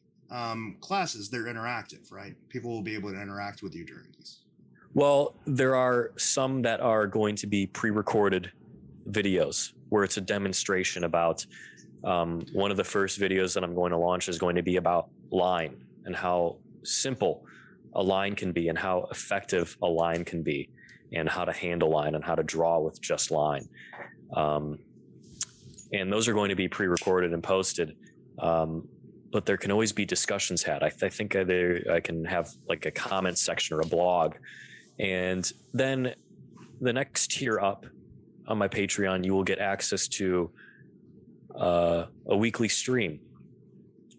classes; they're interactive, right? People will be able to interact with you during these. Well, there are some that are going to be pre-recorded videos where it's a demonstration about. One of the first videos that I'm going to launch is going to be about line and how simple a line can be and how effective a line can be and how to handle line and how to draw with just line. And those are going to be pre-recorded and posted. But there can always be discussions had. I think I can have like a comment section or a blog. And then the next tier up on my Patreon, you will get access to a weekly stream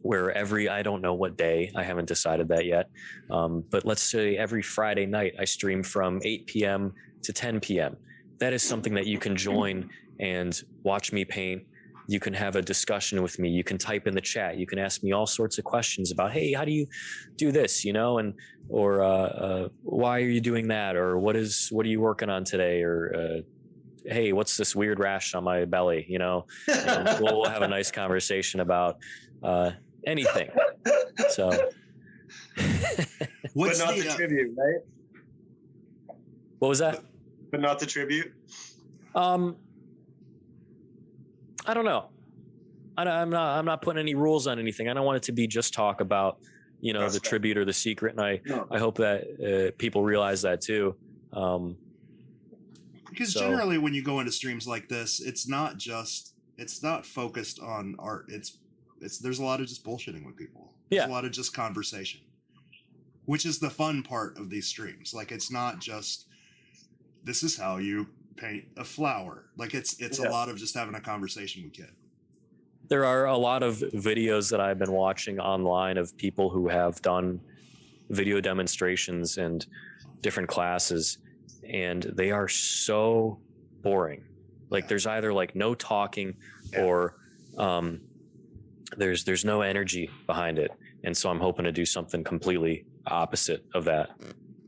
where I don't know what day, I haven't decided that yet. But let's say every Friday night I stream from 8 p.m. to 10 p.m. That is something that you can join and watch me paint. You can have a discussion with me. You can type in the chat. You can ask me all sorts of questions about, hey, how do you do this? Or why are you doing that? Or what are you working on today? Or, hey, what's this weird rash on my belly? And we'll have a nice conversation about anything. So, but not the tribute, right? What was that? But not the tribute. I don't know. I'm not putting any rules on anything. I don't want it to be just talk about, the tribute or the secret. And I hope that people realize that too. Because generally when you go into streams like this, it's not focused on art. There's a lot of just bullshitting with people. There's a lot of just conversation, which is the fun part of these streams. Like, it's not just, this is how you paint a flower. Like, it's a lot of just having a conversation with Kit. There are a lot of videos that I've been watching online of people who have done video demonstrations and different classes, and they are so boring. Like, there's either like no talking or there's no energy behind it. And so I'm hoping to do something completely opposite of that.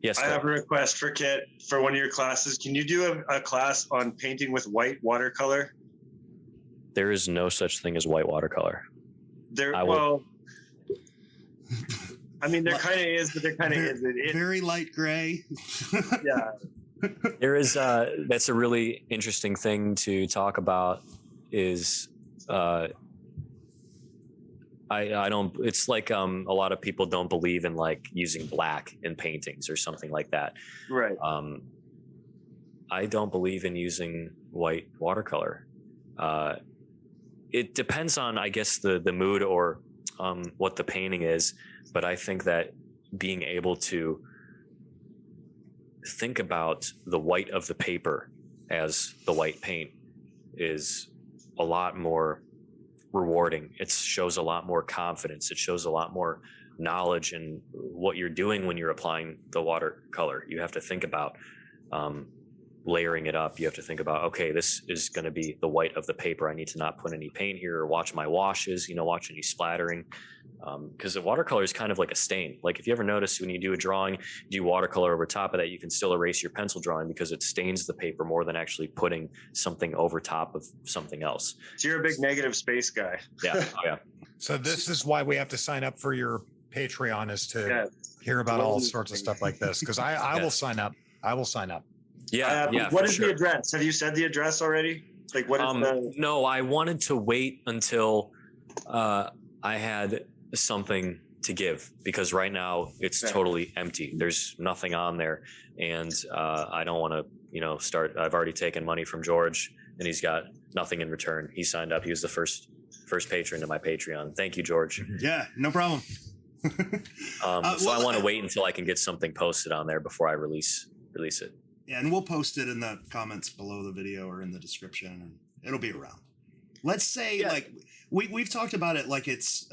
Yes, I have a request for Kit for one of your classes. Can you do a class on painting with white watercolor? There is no such thing as white watercolor. There kind of is, but there kind of isn't. Very light gray. Yeah. There is that's a really interesting thing to talk about is I don't, it's like a lot of people don't believe in like using black in paintings or something like that. Right. I don't believe in using white watercolor. It depends on, I guess, the mood or what the painting is, but I think that being able to think about the white of the paper as the white paint is a lot more rewarding. It shows a lot more confidence. It shows a lot more knowledge in what you're doing when you're applying the watercolor. You have to think about layering it up. You have to think about, okay, this is going to be the white of the paper. I need to not put any paint here or watch my washes, watch any splattering. Because the watercolor is kind of like a stain. Like, if you ever notice when you do a drawing, do watercolor over top of that, you can still erase your pencil drawing because it stains the paper more than actually putting something over top of something else. So you're a big negative space guy. Yeah. Oh, yeah. So this is why we have to sign up for your Patreon, is to hear about all sorts of stuff like this. Because I will sign up. I will sign up. Yeah. What is the address? Have you said the address already? Like, what is No, I wanted to wait until I had something to give, because right now it's totally empty. There's nothing on there, and I don't want to start. I've already taken money from George and he's got nothing in return. He signed up. He was the first patron to my Patreon. Thank you, George. Yeah, no problem. So I want to wait until I can get something posted on there before I release it. Yeah, and we'll post it in the comments below the video or in the description, and it'll be around. Let's say we've talked about it like it's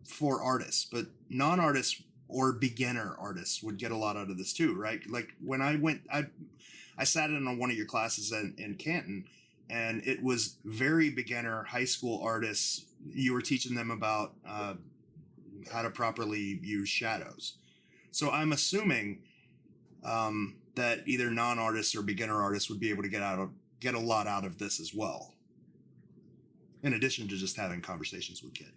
for artists, but non-artists or beginner artists would get a lot out of this too, right? Like, when I sat in on one of your classes in Canton, and it was very beginner high school artists. You were teaching them about how to properly use shadows. So I'm assuming that either non-artists or beginner artists would be able to get a lot out of this as well, in addition to just having conversations with Kit.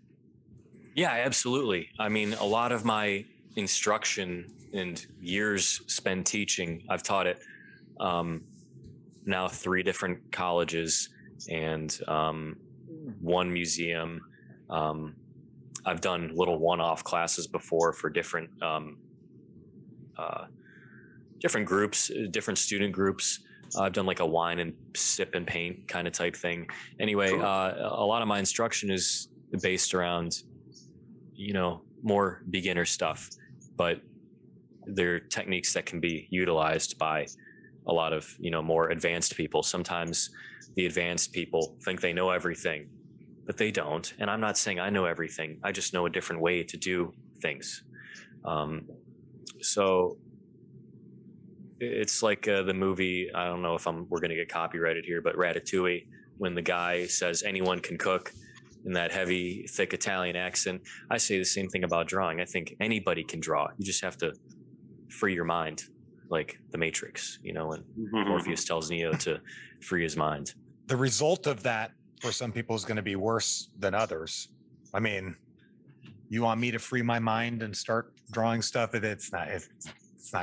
Yeah, absolutely. I mean, a lot of my instruction and years spent teaching, I've taught it now 3 different colleges and 1 museum. I've done little one-off classes before for different groups, different student groups. I've done like a wine and sip and paint kind of type thing. Anyway, Cool. A lot of my instruction is based around, more beginner stuff, but they're techniques that can be utilized by a lot of, more advanced people. Sometimes the advanced people think they know everything, but they don't. And I'm not saying I know everything. I just know a different way to do things. So it's like the movie, I don't know if we're going to get copyrighted here, but Ratatouille, when the guy says anyone can cook in that heavy, thick Italian accent. I say the same thing about drawing. I think anybody can draw. You just have to free your mind, like the Matrix, when Morpheus tells Neo to free his mind. The result of that for some people is going to be worse than others. I mean, you want me to free my mind and start drawing stuff? It's not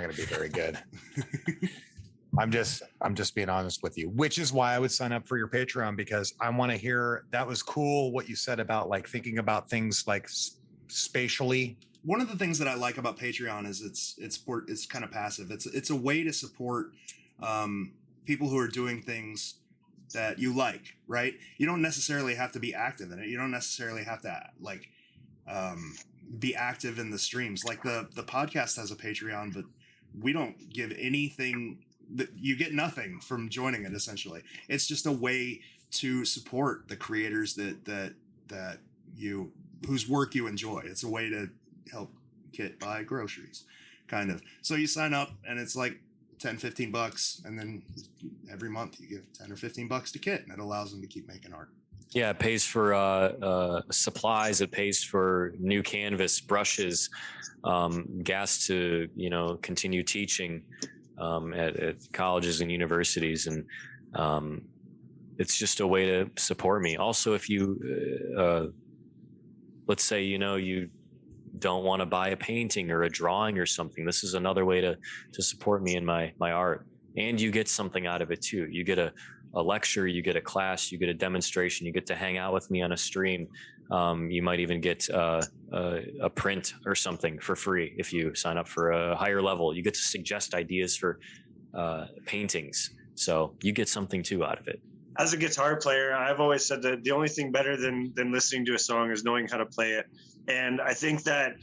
going to be very good. I'm just being honest with you, which is why I would sign up for your Patreon, because I want to hear. That was cool what you said about like thinking about things like spatially. One of the things that I like about Patreon is it's kind of passive. It's a way to support people who are doing things that you like, right? You don't necessarily have to be active in it. You don't necessarily have to be active in the streams. Like the podcast has a Patreon, but we don't give anything. You get nothing from joining it. Essentially, it's just a way to support the creators that whose work you enjoy. It's a way to help Kit buy groceries, kind of. So you sign up and it's like $10-15, and then every month you give $10 or $15 to Kit, and it allows them to keep making art. Yeah, it pays for supplies. It pays for new canvas, brushes, gas to continue teaching at colleges and universities, and it's just a way to support me. Also, if you let's say you don't want to buy a painting or a drawing or something, this is another way to support me in my art, and you get something out of it too. You get a lecture, you get a class, you get a demonstration, you get to hang out with me on a stream. You might even get a print or something for free if you sign up for a higher level. You get to suggest ideas for paintings, so you get something too out of it. As a guitar player, I've always said that the only thing better than listening to a song is knowing how to play it. And I think that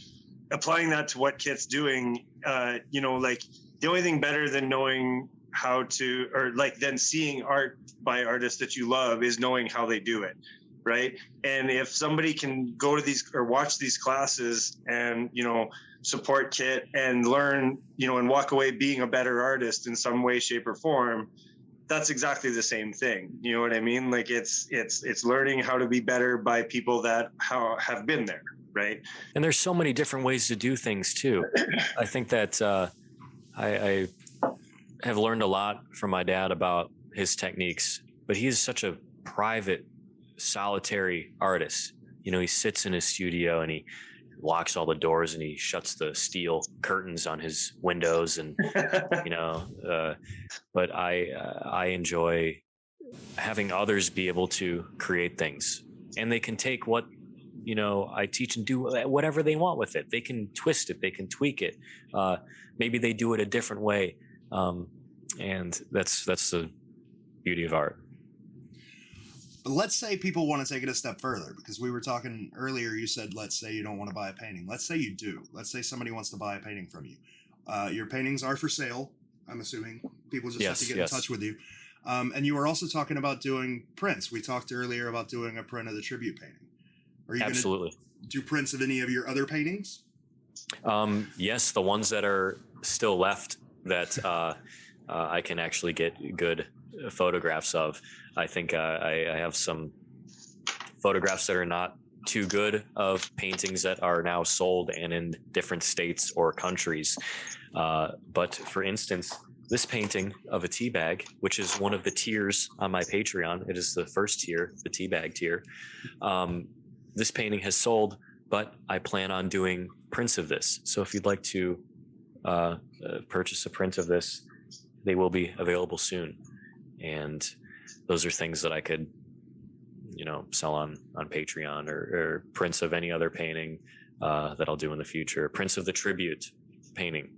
applying that to what Kit's doing, like the only thing better than knowing how to, or like then seeing art by artists that you love, is knowing how they do it, right? And if somebody can go to these or watch these classes and support Kit and learn, and walk away being a better artist in some way, shape, or form, that's exactly the same thing. You know what I mean? Like it's learning how to be better by people that have been there, right? And there's so many different ways to do things too. I think that I have learned a lot from my dad about his techniques, but he's such a private, solitary artist. He sits in his studio and he locks all the doors and he shuts the steel curtains on his windows, and but I enjoy having others be able to create things, and they can take what I teach and do whatever they want with it. They can twist it, they can tweak it, maybe they do it a different way, and that's the beauty of art. But let's say people want to take it a step further, because we were talking earlier, you said, let's say you don't want to buy a painting. Let's say you do. Let's say somebody wants to buy a painting from you. Your paintings are for sale, I'm assuming. People just have to get in touch with you. And you were also talking about doing prints. We talked earlier about doing a print of the tribute painting. Are you Absolutely. going to do prints of any of your other paintings? Yes, the ones that are still left that I can actually get good photographs of. I think I have some photographs that are not too good of paintings that are now sold and in different states or countries. But for instance, this painting of a tea bag, which is one of the tiers on my Patreon, it is the first tier, the tea bag tier. This painting has sold, but I plan on doing prints of this. So if you'd like to purchase a print of this, they will be available soon. And those are things that I could, sell on Patreon, or prints of any other painting that I'll do in the future. Prints of the tribute painting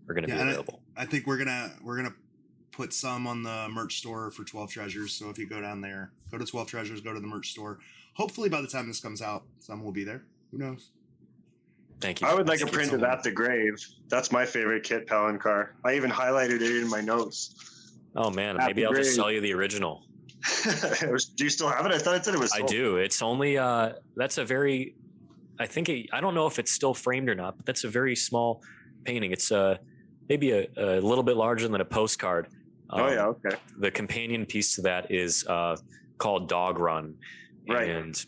are going to be available. I think we're gonna put some on the merch store for 12 Treasures. So if you go down there, go to 12 Treasures, go to the merch store. Hopefully by the time this comes out, some will be there. Who knows? Thank you. I would like a print of At the Grave. That's my favorite Kit Palencar. I even highlighted it in my notes. Oh man, maybe I'll just sell you the original. Do you still have it? I thought it said it was sold. I do. It's only that's a very, I don't know if it's still framed or not, but that's a very small painting. It's maybe a little bit larger than a postcard. Oh yeah, okay. The companion piece to that is called Dog Run. Right. And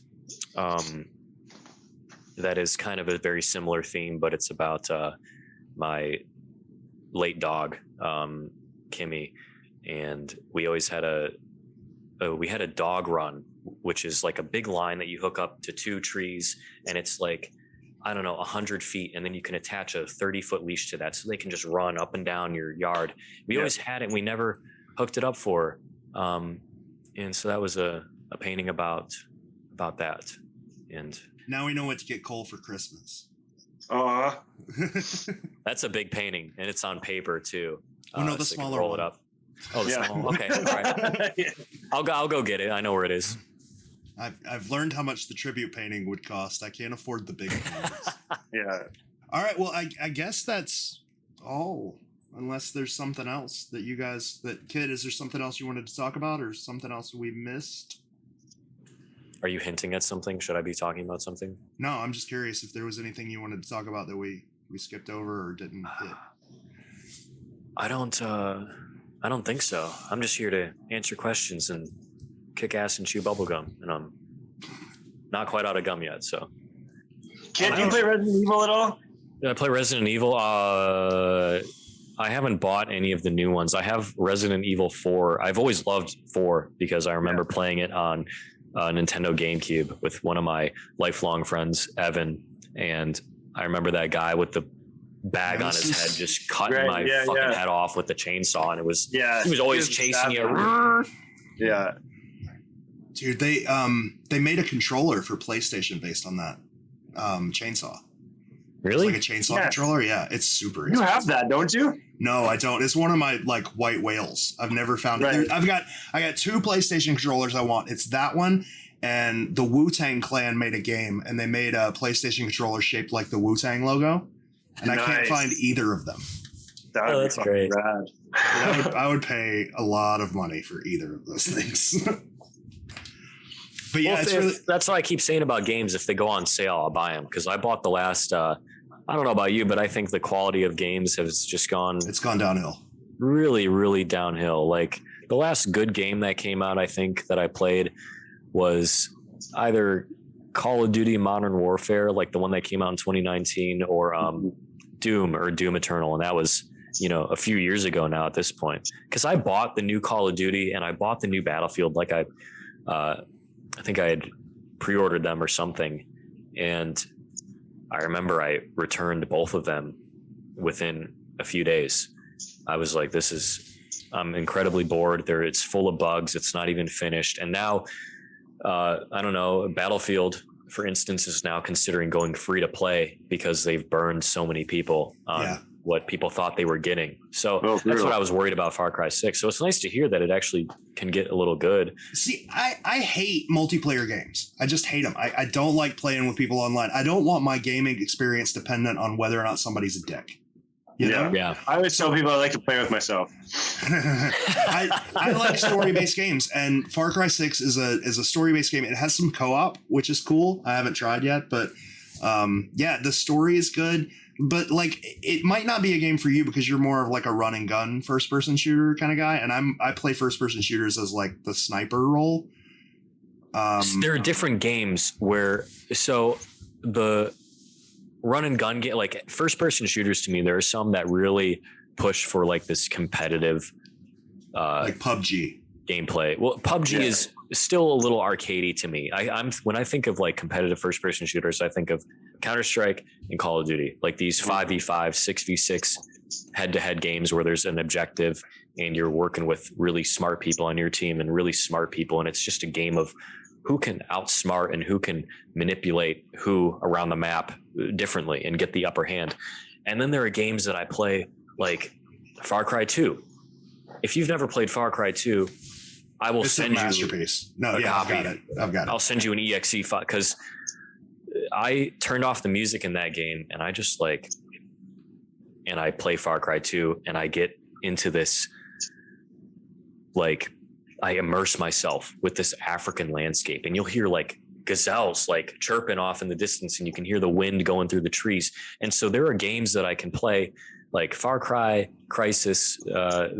that is kind of a very similar theme, but it's about my late dog, Kimmy. And we always had a dog run, which is like a big line that you hook up to two trees, and it's like, I don't know, 100 feet. And then you can attach a 30-foot leash to that so they can just run up and down your yard. We always had it, and we never hooked it up for. And so that was a painting about that. And now we know what to get Cole for Christmas. That's a big painting, and it's on paper too. Oh no, the so smaller roll one. it up. Oh, the small. Okay, all right. I'll go get it. I know where it is. I've learned how much the tribute painting would cost. I can't afford the big paintings. Yeah. All right. Well, I guess that's all. Unless there's something else that you guys, Kid, is there something else you wanted to talk about, or something else we missed? Are you hinting at something? Should I be talking about something? No, I'm just curious if there was anything you wanted to talk about that we skipped over or didn't hit. I don't think so. I'm just here to answer questions and kick ass and chew bubblegum, and I'm not quite out of gum yet. So, Kid, do you play Resident Evil at all? Did I play Resident Evil? I haven't bought any of the new ones. I have Resident Evil 4. I've always loved 4 because I remember playing it on Nintendo GameCube with one of my lifelong friends, Evan, and I remember that guy with the bag on his head just cutting my fucking head off with the chainsaw, and it was he was always chasing you. Yeah, dude, they made a controller for PlayStation based on that chainsaw. Really? It's like a chainsaw controller. Yeah, it's super expensive. You have that, don't you? No, I don't. It's one of my like white whales. I've never found it. I got 2 PlayStation controllers I want. It's that one, and the Wu-Tang Clan made a game, and they made a PlayStation controller shaped like the Wu-Tang logo, and I can't find either of them. That's great. Rad. I would pay a lot of money for either of those things. But yeah, that's what I keep saying about games. If they go on sale, I'll buy them, because I bought the last. I don't know about you, but I think the quality of games has just gone. It's gone downhill. Really, really downhill. Like the last good game that came out, I think that I played was either Call of Duty Modern Warfare, like the one that came out in 2019, or Doom Eternal, and that was a few years ago now at this point. Because I bought the new Call of Duty and I bought the new Battlefield, like I think I had pre-ordered them or something, and I remember I returned both of them within a few days. I was like, I'm incredibly bored. It's full of bugs. It's not even finished. And now, I don't know, Battlefield, for instance, is now considering going free to play because they've burned so many people on what people thought they were getting. So that's what I was worried about Far Cry 6. So it's nice to hear that it actually can get a little good. See, I hate multiplayer games. I just hate them. I don't like playing with people online. I don't want my gaming experience dependent on whether or not somebody's a dick. You know? Yeah. I always tell people I like to play with myself. I like story-based games, and Far Cry 6 is a story-based game. It has some co-op, which is cool. I haven't tried yet, but the story is good. but like it might not be a game for you because you're more of like a run and gun first person shooter kind of guy, and I play first person shooters as like the sniper role. There are different games where the run and gun game, like first person shooters, to me, there are some that really push for like this competitive like PUBG gameplay. Well, PUBG is still a little arcadey to me. I'm when I think of like competitive first person shooters, I think of Counter-Strike and Call of Duty, like these 5v5, 6v6 head-to-head games where there's an objective and you're working with really smart people on your team and really smart people, and it's just a game of who can outsmart and who can manipulate who around the map differently and get the upper hand. And then there are games that I play like Far Cry 2. If you've never played Far Cry 2, I will send you a masterpiece. No, yeah, I've got it. I'll send you an EXE file because I turned off the music in that game and I just like, and I play Far Cry 2 and I get into this, like, I immerse myself with this African landscape, and you'll hear like gazelles like chirping off in the distance, and you can hear the wind going through the trees. And so there are games that I can play like Far Cry, Crysis,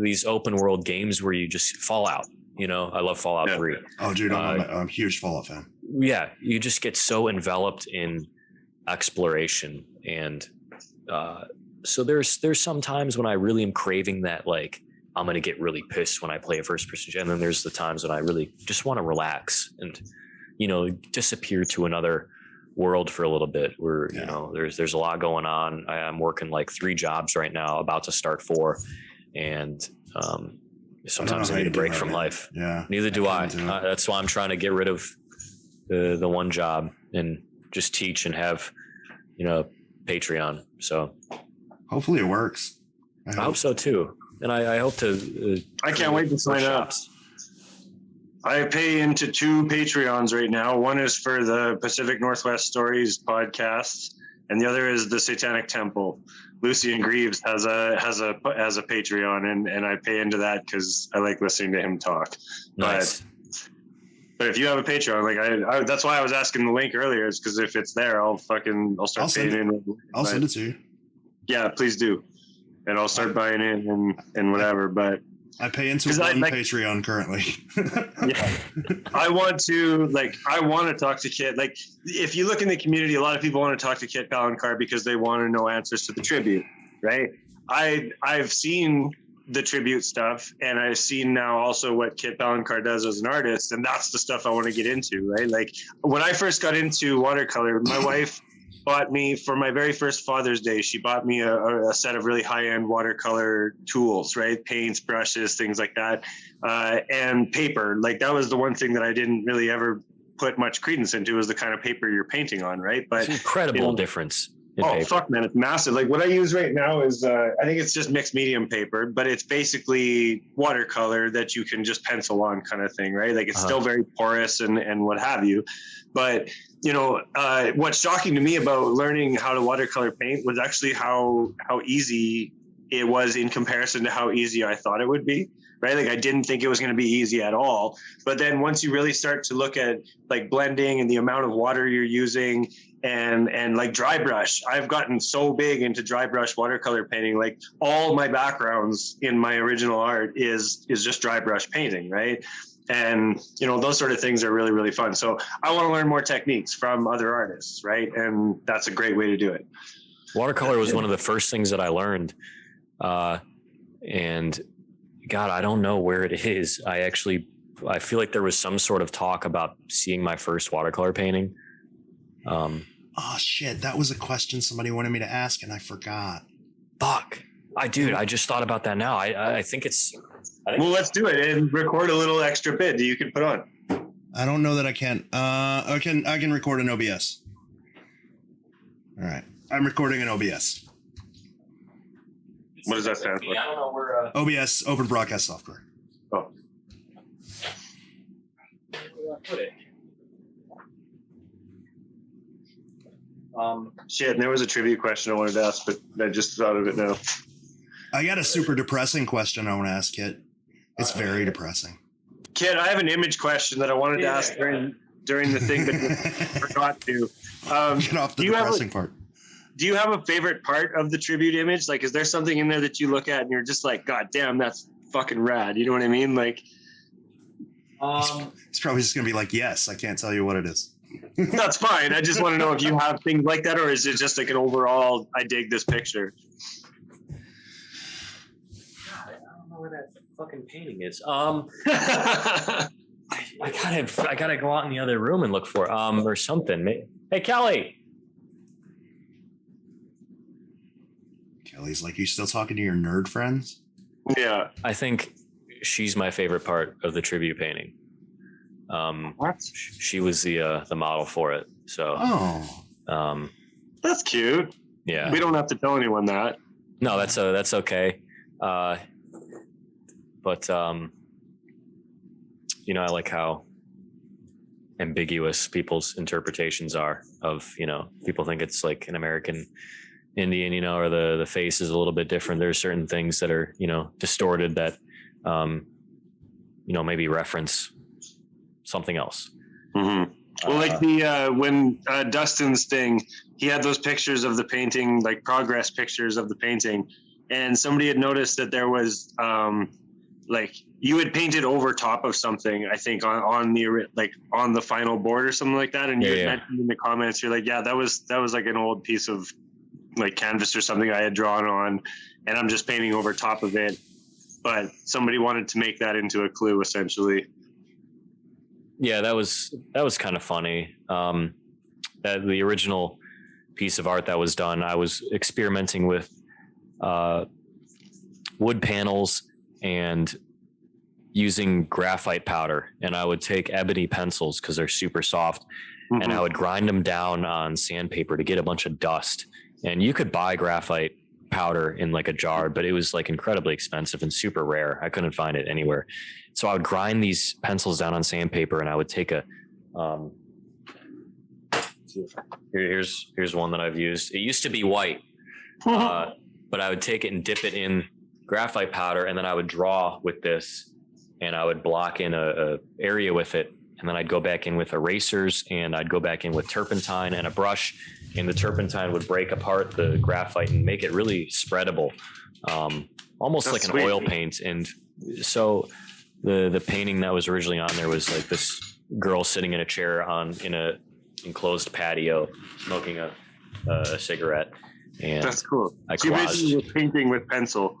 these open world games where you just Fallout. You know, I love Fallout 3. Oh, dude, I'm a huge Fallout fan. Yeah, you just get so enveloped in exploration, and so there's some times when I really am craving that, like, I'm going to get really pissed when I play a first person. And then there's the times when I really just want to relax and, you know, disappear to another world for a little bit where, you know, there's a lot going on. I'm working like 3 jobs right now, about to start 4. And sometimes I need a break from life. Yeah. Neither do I. That's why I'm trying to get rid of the one job and just teach and have, you know, Patreon. So hopefully it works. I hope so too. And I hope to. I can't wait to sign up. I pay into 2 Patreons right now. One is for the Pacific Northwest Stories podcast, and the other is the Satanic Temple. Lucian Greaves has a Patreon, and I pay into that because I like listening to him talk. Nice. But if you have a Patreon, like I that's why I was asking the link earlier, is because if it's there, I'll start paying in. I'll send it to you. Yeah, please do. And I'll start buying in and whatever, but I pay into one Patreon currently. Yeah, I want to talk to Kit. Like, if you look in the community, a lot of people want to talk to Kit Palencar because they want to know answers to the tribute, right? I've seen the tribute stuff, and I've seen now also what Kit Palencar does as an artist, and that's the stuff I want to get into, right? Like, when I first got into watercolor, my wife bought me, for my very first Father's Day, she bought me a set of really high-end watercolor tools, right? Paints, brushes, things like that, and paper. Like, that was the one thing that I didn't really ever put much credence into, was the kind of paper you're painting on, right? But it's incredible difference in oh, paper. Fuck, man, it's massive. Like, what I use right now is, I think it's just mixed medium paper, but it's basically watercolor that you can just pencil on, kind of thing, right? Like, it's still very porous and what have you. But, you know, what's shocking to me about learning how to watercolor paint was actually how easy it was in comparison to how easy I thought it would be, right? Like, I didn't think it was going to be easy at all. But then once you really start to look at like blending and the amount of water you're using and like dry brush, I've gotten so big into dry brush watercolor painting. Like, all my backgrounds in my original art is just dry brush painting, right? And, you know, those sort of things are really, really fun. So I want to learn more techniques from other artists, right? And that's a great way to do it. Watercolor was one of the first things that I learned. And God, I don't know where it is. I feel like there was some sort of talk about seeing my first watercolor painting. Oh shit, that was a question somebody wanted me to ask and I forgot. Fuck. I just thought about that now. I think it's... Well, let's do it and record a little extra bit that you can put on. I don't know that I can. I can record in OBS. All right. I'm recording in OBS. What does that stand for? I don't know where... OBS, Open Broadcast Software. Oh. Where do I put it? Shit, and there was a trivia question I wanted to ask, but I just thought of it now. I got a super depressing question I want to ask Kit. It's very depressing. Kit, I have an image question that I wanted to ask during the thing, but forgot to. Get off the depressing part. do you have a favorite part of the tribute image? Like, is there something in there that you look at and you're just like, God damn, that's fucking rad. You know what I mean? Like, It's probably just gonna be like, yes, I can't tell you what it is. that's fine. I just want to know if you have things like that, or is it just like an overall, I dig this picture? I don't know where that fucking painting is. I gotta go out in the other room and look for it, or something. Hey, Kelly. Kelly's like, you still talking to your nerd friends? Yeah. I think she's my favorite part of the tribute painting. What? She was the model for it. So, That's cute. yeah. We don't have to tell anyone that. No, that's okay. But you know, I like how ambiguous people's interpretations are of, you know, people think it's like an American Indian, you know, or the face is a little bit different. There's certain things that are, you know, distorted that, you know, maybe reference something else. Mm-hmm. Well, like when Dustin's thing, he had those pictures of the painting, like progress pictures of the painting, and somebody had noticed that there was like you had painted over top of something, I think on the final board or something like that, and you had mentioned in the comments, you're like, yeah, that was like an old piece of like canvas or something I had drawn on, and I'm just painting over top of it. But somebody wanted to make that into a clue, essentially. Yeah, that was kind of funny. That the original piece of art that was done, I was experimenting with wood panels and using graphite powder, and I would take ebony pencils because they're super soft, Mm-hmm. and I would grind them down on sandpaper to get a bunch of dust. And you could buy graphite powder in like a jar, but it was like incredibly expensive and super rare. I couldn't find it anywhere. So I would grind these pencils down on sandpaper, and I would take a here's one that I've used. It used to be white, but I would take it and dip it in graphite powder, and then I would draw with this, and I would block in a area with it, and then I'd go back in with erasers, and I'd go back in with turpentine and a brush, and the turpentine would break apart the graphite and make it really spreadable, almost That's like an sweet. oil paint. And so the painting that was originally on there was like this girl sitting in a chair in a enclosed patio smoking a cigarette. And That's cool. I So you basically collaged. were painting with pencil.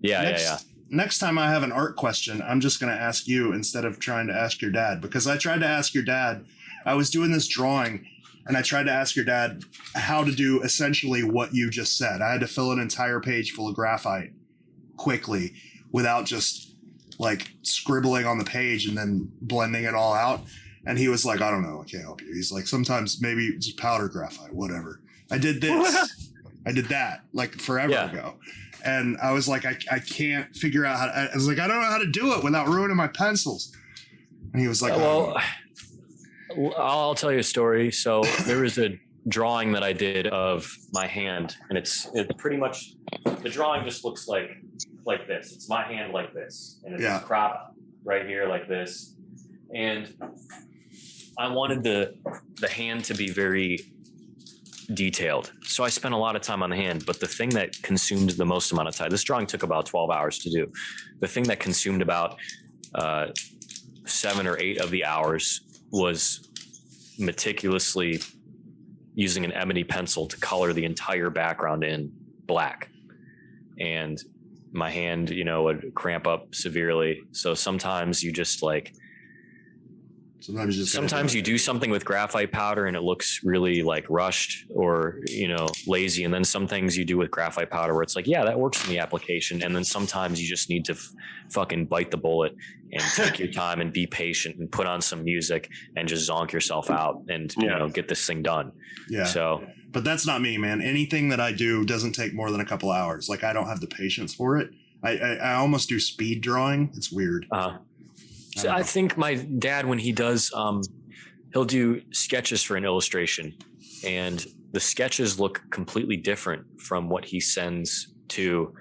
Yeah. Next time I have an art question, I'm just going to ask you instead of trying to ask your dad, because I tried to ask your dad. I was doing this drawing, and I tried to ask your dad how to do essentially what you just said. I had to fill an entire page full of graphite quickly without just like scribbling on the page and then blending it all out. And he was like, I don't know, I can't help you. He's like, sometimes maybe just powder graphite, whatever. I did this. I did that like forever ago. And I was like, I can't figure out how to, I was like, I don't know how to do it without ruining my pencils. And he was like, Well, I'll tell you a story. So there was a drawing that I did of my hand, and it's pretty much, the drawing just looks like this. It's my hand like this, and it's cropped right here like this. And I wanted the hand to be very detailed. So I spent a lot of time on the hand, but the thing that consumed the most amount of time, this drawing took about 12 hours to do. The thing that consumed about 7 or 8 of the hours was meticulously using an ebony pencil to color the entire background in black. And my hand, you know, would cramp up severely. So sometimes you just like, sometimes you do something with graphite powder and it looks really like rushed or, you know, lazy. And then some things you do with graphite powder where it's like, yeah, that works in the application. And then sometimes you just need to fucking bite the bullet and take your time and be patient and put on some music and just zonk yourself out and, you know, get this thing done. Yeah. So, but that's not me, man. Anything that I do doesn't take more than a couple hours. Like I don't have the patience for it. I almost do speed drawing. It's weird. So I think my dad, when he does, he'll do sketches for an illustration, and the sketches look completely different from what he sends to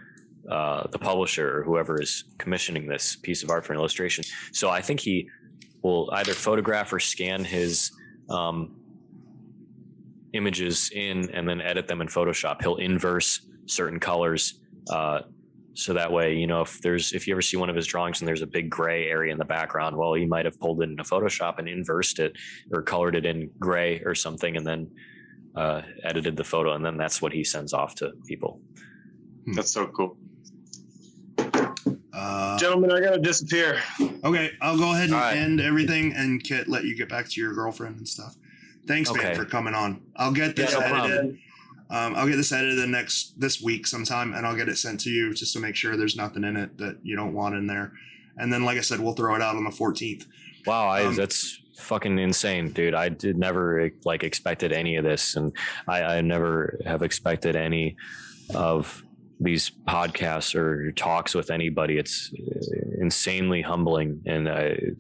the publisher or whoever is commissioning this piece of art for an illustration. So I think he will either photograph or scan his images in and then edit them in Photoshop. He'll inverse certain colors. So that way, you know, if you ever see one of his drawings and there's a big gray area in the background, well, he might have pulled it into Photoshop and inversed it or colored it in gray or something, and then edited the photo. And then that's what he sends off to people. That's so cool. Gentlemen, I gotta disappear. Okay, I'll go ahead and All right. end everything, and Kit, let you get back to your girlfriend and stuff. Thanks, man, Okay. for coming on. I'll get this Yeah, no edited. problem. I'll get this edited this week sometime, and I'll get it sent to you just to make sure there's nothing in it that you don't want in there. And then, like I said, we'll throw it out on the 14th. Wow, that's fucking insane, dude. I did never like expected any of this, and I never have expected any of these podcasts or talks with anybody. It's insanely humbling, and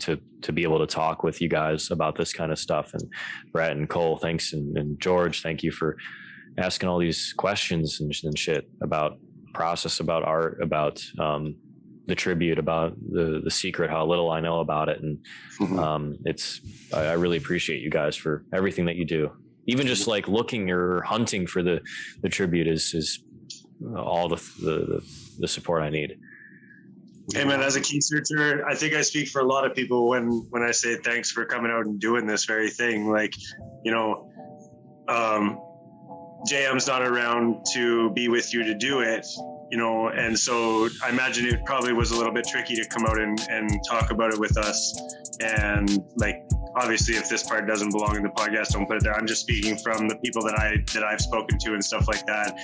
to be able to talk with you guys about this kind of stuff. And Brett and Cole, thanks, and George, thank you for asking all these questions and shit about process, about art, about the tribute, about the secret, how little I know about it. And I really appreciate you guys for everything that you do. Even just like looking or hunting for the tribute is all the support I need. Hey man, as a key searcher, I think I speak for a lot of people when I say thanks for coming out and doing this very thing. Like, you know, JM's not around to be with you to do it, you know, and so I imagine it probably was a little bit tricky to come out and talk about it with us. And like, obviously, if this part doesn't belong in the podcast, don't put it there. I'm just speaking from the people that I've spoken to and stuff like that.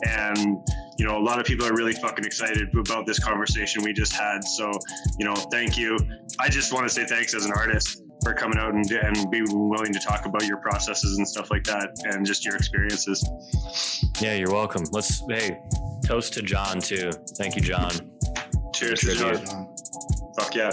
And, you know, a lot of people are really fucking excited about this conversation we just had. So, you know, thank you. I just want to say thanks as an artist for coming out and being willing to talk about your processes and stuff like that and just your experiences. Yeah, you're welcome. Hey, toast to John too. Thank you, John. Cheers to John. Fuck yeah.